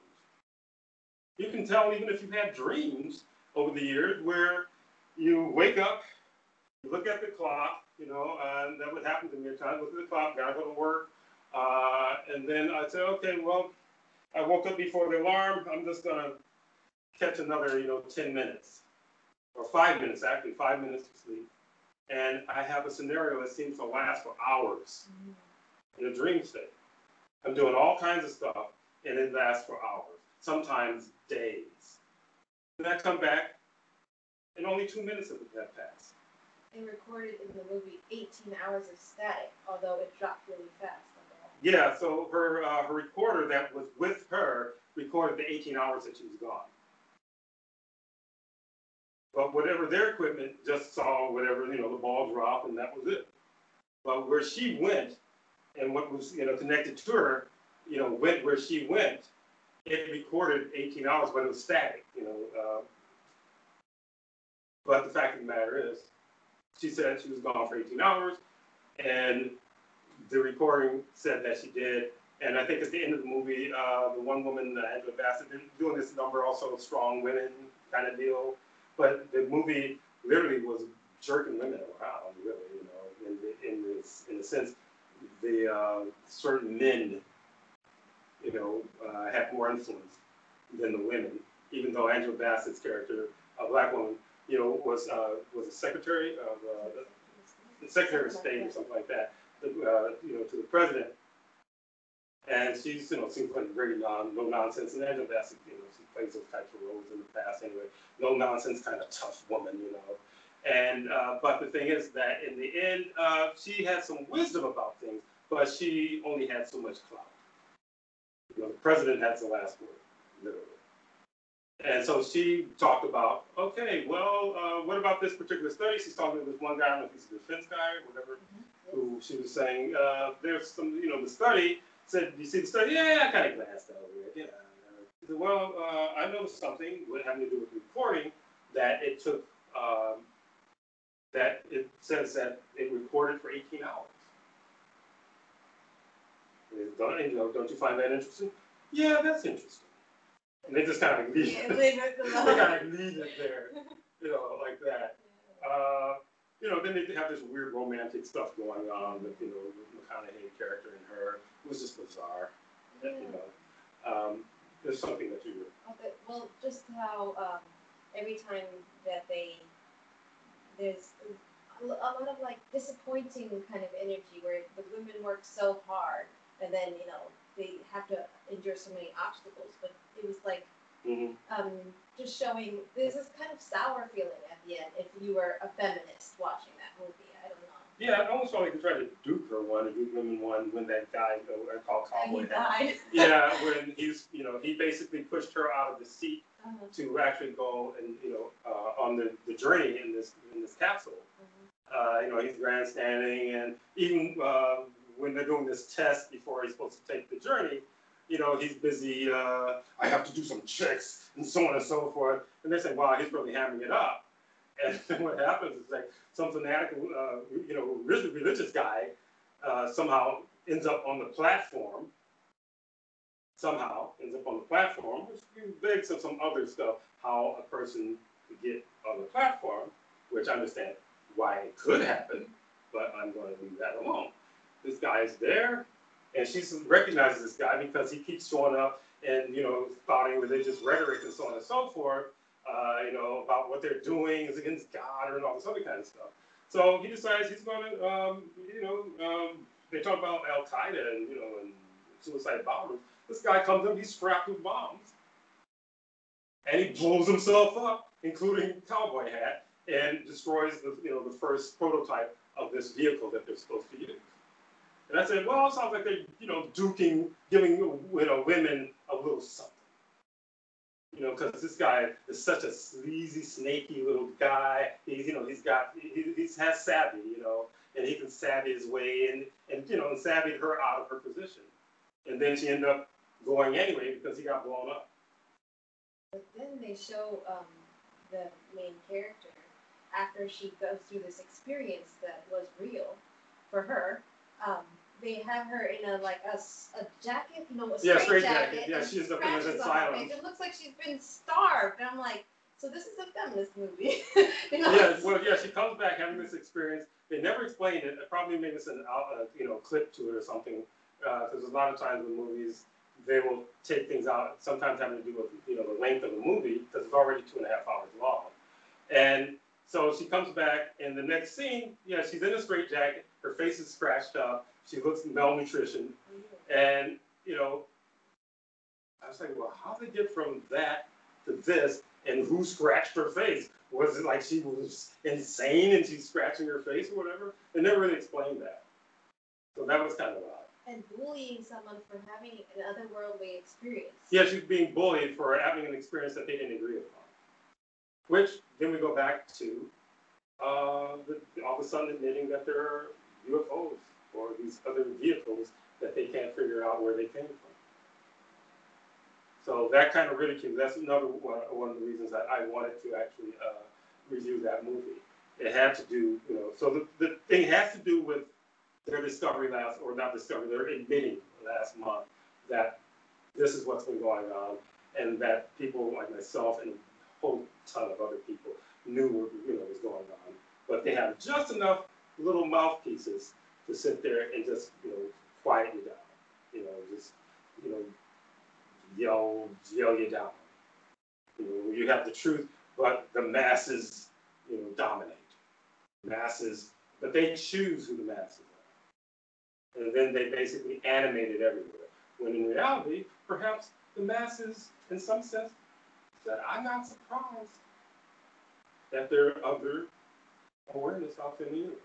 You can tell even if you've had dreams over the years where you wake up, you look at the clock, you know, and that would happen to me at times. Look at the clock, gotta go to work, and then I say, okay, well, I woke up before the alarm. I'm just gonna catch another, 10 minutes or 5 minutes, actually 5 minutes of sleep, and I have a scenario that seems to last for hours in a dream state. I'm doing all kinds of stuff, and it lasts for hours, sometimes days. Then I come back, and only 2 minutes have passed. They recorded in the movie 18 hours of static, although it dropped really fast. Yeah, so her recorder that was with her recorded the 18 hours that she was gone. But whatever their equipment just saw whatever, the ball drop, and that was it. But where she went, and what was, connected to her, went where she went, it recorded 18 hours, but it was static, But the fact of the matter is, she said she was gone for 18 hours, and the recording said that she did. And I think at the end of the movie, the one woman, Angela Bassett, been doing this number, also strong women kind of deal. But the movie literally was jerking women around, really, in the sense the certain men, had more influence than the women. Even though Angela Bassett's character, a black woman, was a secretary of the Secretary of State or something like that, to the president. And she's, seems like very no nonsense. And Angela Bassett, she plays those types of roles in the past anyway. No nonsense, kind of tough woman, And but the thing is that in the end, she had some wisdom about things, but she only had so much clout. The president has the last word, literally. And so she talked about, okay, well, what about this particular study? She's talking to this one guy, I don't know if he's a defense guy or whatever, who she was saying, there's some, the study said, do you see the study? Yeah, I kind of glanced over it. She said, well, I noticed something having to do with recording that it took, that it says that it recorded for 18 hours. Don't you find that interesting? Yeah, that's interesting. And they just kind of leave it. They kind of leave it there, like that. Then they have this weird romantic stuff going on with, McConaughey character and her. It was just bizarre. Yeah. There's something that you were. Okay, well, just how every time that there's a lot of like disappointing kind of energy where the women work so hard and then, they have to endure so many obstacles, but it was like just showing there's this kind of sour feeling at the end if you were a feminist watching that movie. I don't know. Yeah, I almost felt like he tried to dupe her one, a Duke Women one, when that guy called Cowboy died. Yeah, when he's, he basically pushed her out of the seat to actually go and, on the journey in this capsule. He's grandstanding, and even when they're doing this test before he's supposed to take the journey, he's busy, I have to do some checks and so on and so forth. And they say, wow, he's really hamming it up. And then what happens is like some fanatical, religious guy somehow ends up on the platform. Which begs of some other stuff, how a person could get on the platform, which I understand why it could happen, but I'm going to leave that alone. This guy is there, and she recognizes this guy because he keeps showing up and, spouting religious rhetoric and so on and so forth, about what they're doing is against God and all this other kind of stuff. So he decides he's going to, they talk about Al-Qaeda and, and suicide bombers. This guy comes up, he's strapped with bombs, and he blows himself up, including cowboy hat, and destroys the first prototype of this vehicle that they're supposed to use. And I said, well, it sounds like they're, duking, giving, women a little something. Because this guy is such a sleazy, snaky little guy. He's, he has savvy, and he can savvy his way and savvied her out of her position. And then she ended up going anyway because he got blown up. But then they show the main character after she goes through this experience that was real for her. they have her in a jacket, a straight jacket. Yeah, and she's up in scratches an on her asylum. face. It looks like she's been starved. And I'm like, so this is a feminist movie. Yeah, she comes back having this experience. They never explained it. Probably maybe it's an clip to it or something. Because a lot of times in movies, they will take things out, sometimes having to do with the length of the movie, because it's already 2.5 hours long. And so she comes back, and the next scene, she's in a straitjacket, her face is scratched up, she looks malnutrition, and I was like, well, how did they get from that to this, and who scratched her face? Was it like she was insane and she's scratching her face or whatever? They never really explained that. So that was kind of odd. And bullying someone for having an otherworldly experience. Yeah, she's being bullied for having an experience that they didn't agree upon. Which, then we go back to all of a sudden admitting that there are UFOs or these other vehicles that they can't figure out where they came from. So that kind of ridicule, that's another one of the reasons that I wanted to actually review that movie. It had to do, so the thing has to do with their discovery they're admitting last month that this is what's been going on, and that people like myself and a whole ton of other people knew what was going on. But they have just enough little mouthpieces to sit there and just, quiet you down. Just, yell you down. You have the truth, but the masses, dominate. Masses, but they choose who the masses are. And then they basically animate it everywhere. When in reality, perhaps the masses, in some sense, that I'm not surprised that there are other awareness out in the universe.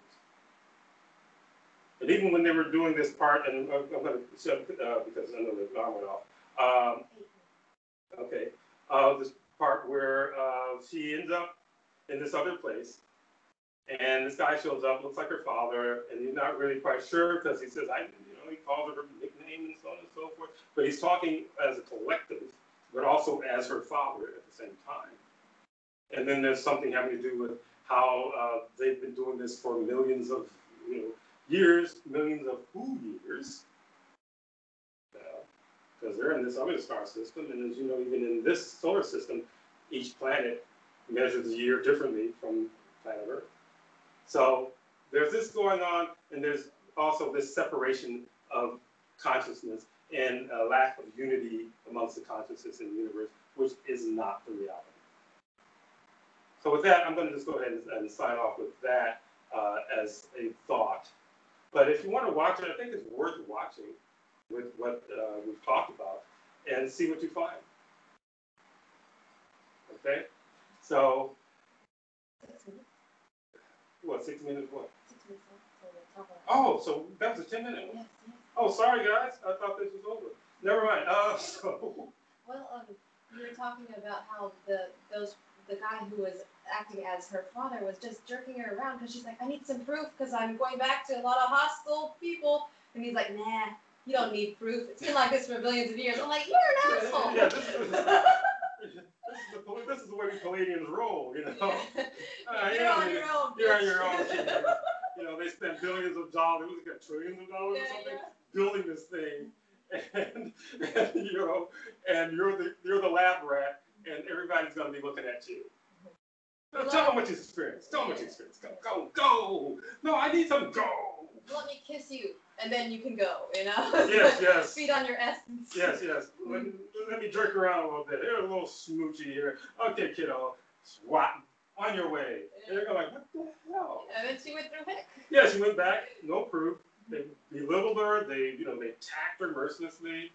And even when they were doing this part, and I'm going to shut because I know the alarm went off. This part where she ends up in this other place, and this guy shows up, looks like her father, and he's not really quite sure because he says, he calls her nickname and so on and so forth. But he's talking as a collective, but also as her father at the same time. And then there's something having to do with how they've been doing this for millions of years, millions of who years, because they're in this other star system, and as you know, even in this solar system, each planet measures the year differently from planet Earth. So there's this going on, and there's also this separation of consciousness and a lack of unity amongst the consciousness in the universe, which is not the reality. So with that, I'm going to just go ahead and sign off with that as a thought. But if you want to watch it, I think it's worth watching with what we've talked about and see what you find. Okay? So, 6 minutes. What, 6 minutes what? 6 minutes. Oh, so that was a 10-minute one? Yes. Oh, sorry guys, I thought this was over. Never mind. Well, you were talking about how the guy who was acting as her father was just jerking her around because she's like, I need some proof because I'm going back to a lot of hostile people. And he's like, nah, you don't need proof. It's been like this for billions of years. I'm like, you're an asshole. Yeah, this is the way we Palladians roll, You're on your own. You're on your own. They spent billions of dollars, trillions of dollars or something, building this thing, and you're the lab rat, and everybody's going to be looking at you. Tell them what you experienced. Go. No, I need some go. Let me kiss you, and then you can go, Yes. Feed on your essence. Yes. Let me jerk around a little bit. Here's a little smoochy here. Okay, kiddo. Swat. On your way. And they're going like, what the hell? And then she went through heck. Yeah, she went back. No proof. They belittled her. They attacked her mercilessly.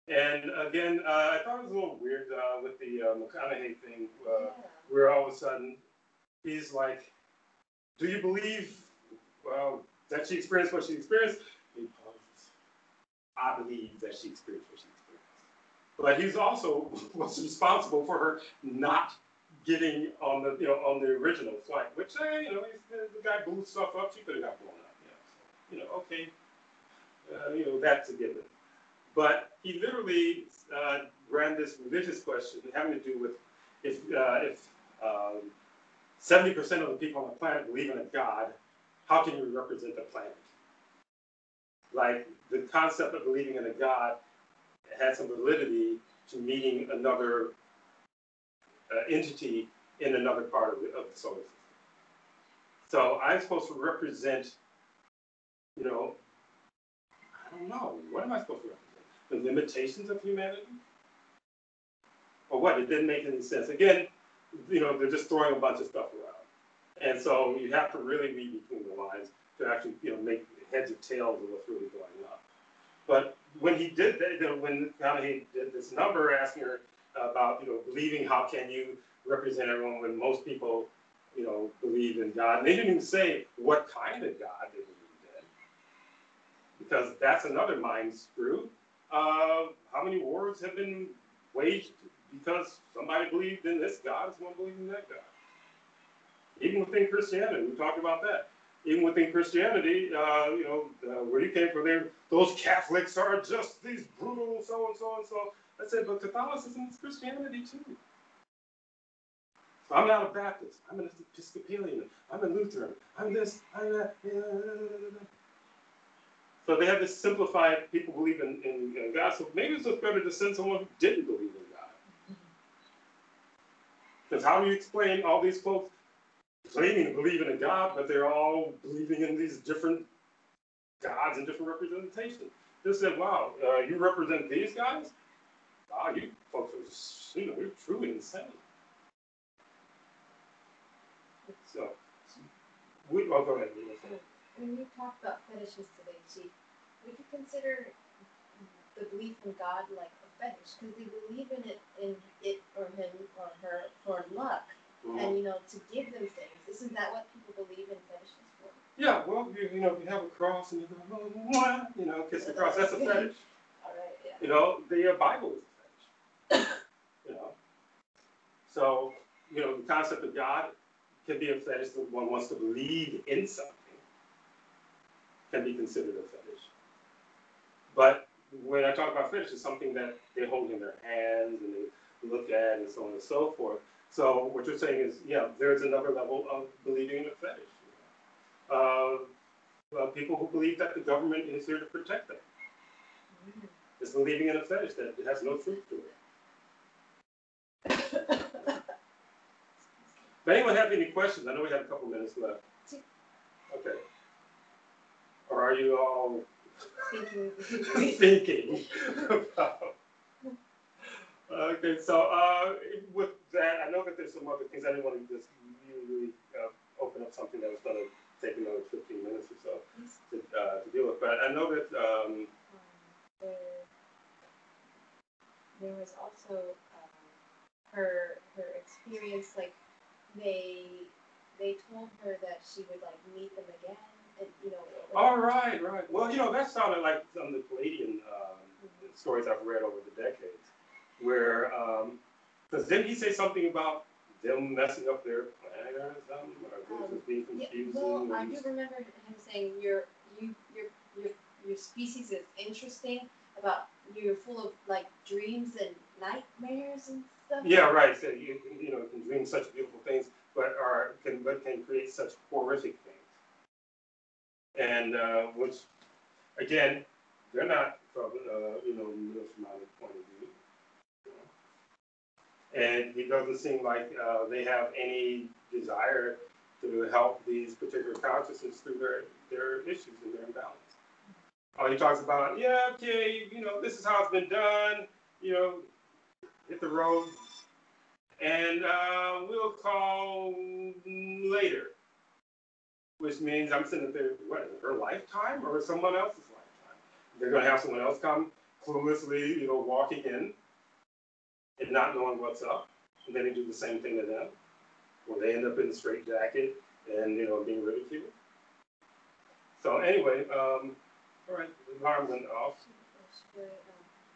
And again, I thought it was a little weird with the McConaughey thing, where all of a sudden he's like, do you believe that she experienced what she experienced? He pauses. I believe that she experienced what she experienced. But he's also was responsible for her not getting on the original flight, which the guy blew stuff up. She could have got blown up. So that's a given. But he literally ran this religious question having to do with if 70% of the people on the planet believe in a God, how can you represent the planet? like the concept of believing in a God had some validity to meeting another entity in another part of the solar system. So I'm supposed to represent, I don't know, what am I supposed to represent? The limitations of humanity? Or what? It didn't make any sense. Again, they're just throwing a bunch of stuff around. And so you have to really read between the lines to actually, make heads or tails of what's really going on. But when he did that, when he did this number asking her about, believing, how can you represent everyone when most people, believe in God? And they didn't even say what kind of God they believed in, because that's another mind screw. How many wars have been waged because somebody believed in this God, someone believed in that God? Even within Christianity, we talked about that. Even within Christianity, where you came from, those Catholics are just these brutal so and so and so. I said, but Catholicism is Christianity too. So I'm not a Baptist. I'm an Episcopalian. I'm a Lutheran. I'm this. I'm that. So they have this simplified, people believe in God. So maybe it's just better to send someone who didn't believe in God. Because how do you explain all these folks claiming to believe in a God, but they're all believing in these different gods and different representations? They said, wow, you represent these guys? Wow, you folks are, you're truly insane. So, I'll go ahead. When we talk about fetishes today, Chief, we could consider the belief in God like a fetish, because they believe in it or him or her for luck. And, to give them things. Isn't that what people believe in fetishes for? Yeah, well, if you have a cross and you go, kiss the cross, that's a fetish. All right, yeah. The Bible is a fetish. So, the concept of God can be a fetish. That one wants to believe in something can be considered a fetish. But when I talk about fetish, it's something that they hold in their hands and they look at and so on and so forth. So what you're saying is, there's another level of believing in a fetish. People who believe that the government is here to protect them. It's believing in a fetish that has no truth to it. If anyone have any questions, I know we have a couple minutes left. Okay. Or are you all thinking about? Okay, so with that, I know that there's some other things. I didn't want to just really open up something that was going to take another 15 minutes or so to deal with. But I know that there was also her experience. Like they told her that she would like meet them again, and Oh, right. Well, that sounded like some of the Palladian stories I've read over the decades. Where, because didn't he say something about them messing up their planet or something, or just being confusing? Yeah, well, I do remember him saying your species is interesting. About you're full of like dreams and nightmares and stuff. Yeah, right. So you can dream such beautiful things, but can create such horrific things. And which, again, they're not from Neo Shamanic point of view. And it doesn't seem like they have any desire to help these particular consciousness through their issues and their imbalance. He talks about, this is how it's been done, hit the road, and we'll call later. Which means I'm sitting there, what, in her lifetime or someone else's lifetime? They're going to have someone else come cluelessly, walking in, and not knowing what's up, and then they do the same thing to them, or they end up in the straitjacket and being ridiculed. So anyway, all right, the alarm went off. Should I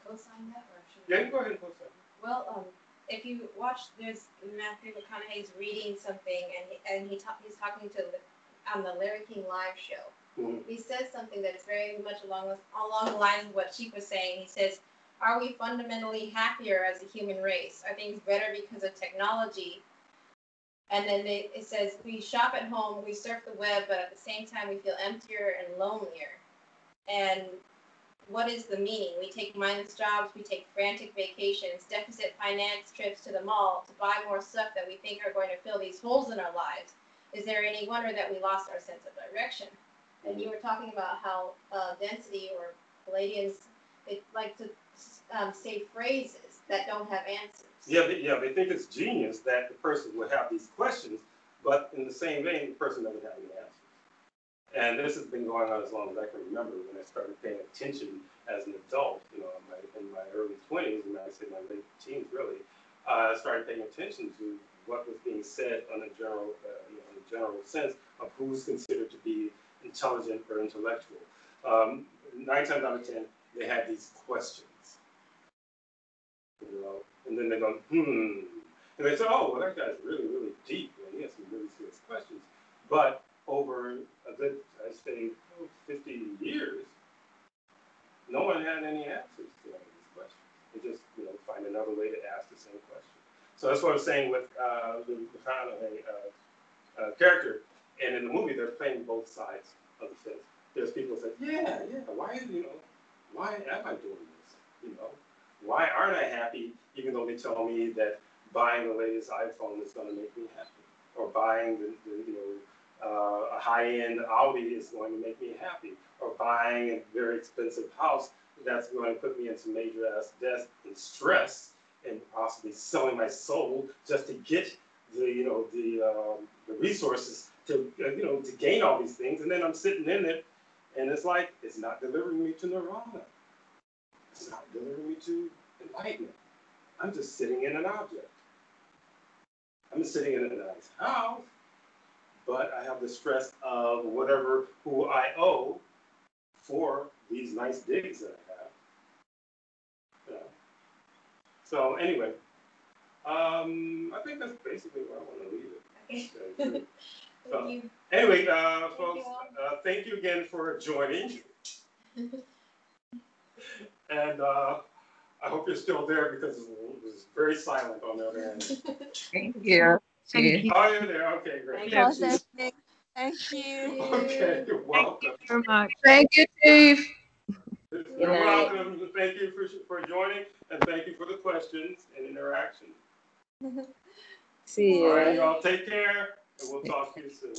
co-sign that, or should Yeah, go ahead and co-sign. Well, if you watch, there's Matthew McConaughey's reading something, and he's talking to on the Larry King live show. Mm-hmm. He says something that is very much along the lines of what Chief was saying. He says, are we fundamentally happier as a human race? Are things better because of technology? And then it says, we shop at home, we surf the web, but at the same time we feel emptier and lonelier. And what is the meaning? We take mindless jobs, we take frantic vacations, deficit finance trips to the mall to buy more stuff that we think are going to fill these holes in our lives. Is there any wonder that we lost our sense of direction? And you were talking about how density or Palladians, they like to say phrases that don't have answers. Yeah, they think it's genius that the person would have these questions, but in the same vein, the person doesn't have any answers. And this has been going on as long as I can remember. When I started paying attention as an adult, in my early 20s, and I say my late teens, really, I started paying attention to what was being said on a general, in a general sense of who's considered to be intelligent or intellectual. 9 times out of 10, they had these questions, and then they go, and they say, oh, well, that guy's really, really deep, and he has some really serious questions. But over a good, I'd say, 50 years, no one had any answers to any of these questions. They just, find another way to ask the same question. So that's what I'm saying with the character. And in the movie, they're playing both sides of the fence. There's people who say, yeah, why am I doing this? Why aren't I happy, even though they tell me that buying the latest iPhone is going to make me happy, or buying a high-end Audi is going to make me happy, or buying a very expensive house that's going to put me into major-ass debt and stress, and possibly selling my soul just to get the resources to gain all these things. And then I'm sitting in it, and it's like, it's not delivering me to nirvana. It's not delivering me to enlightenment. I'm just sitting in an object. I'm just sitting in a nice house, but I have the stress of who I owe for these nice digs that I have. So anyway, I think that's basically where I want to leave it. Thank you. Anyway, folks, thank you again for joining. And I hope you're still there, because it was very silent on the other end. Thank you. Thank you. Oh, you're there. Okay, great. Thank you. Okay, you're welcome. Thank you very much. Thank you, Chief. You're welcome. Thank you for joining, and thank you for the questions and interaction. See you. All right, y'all take care, and we'll talk to you soon.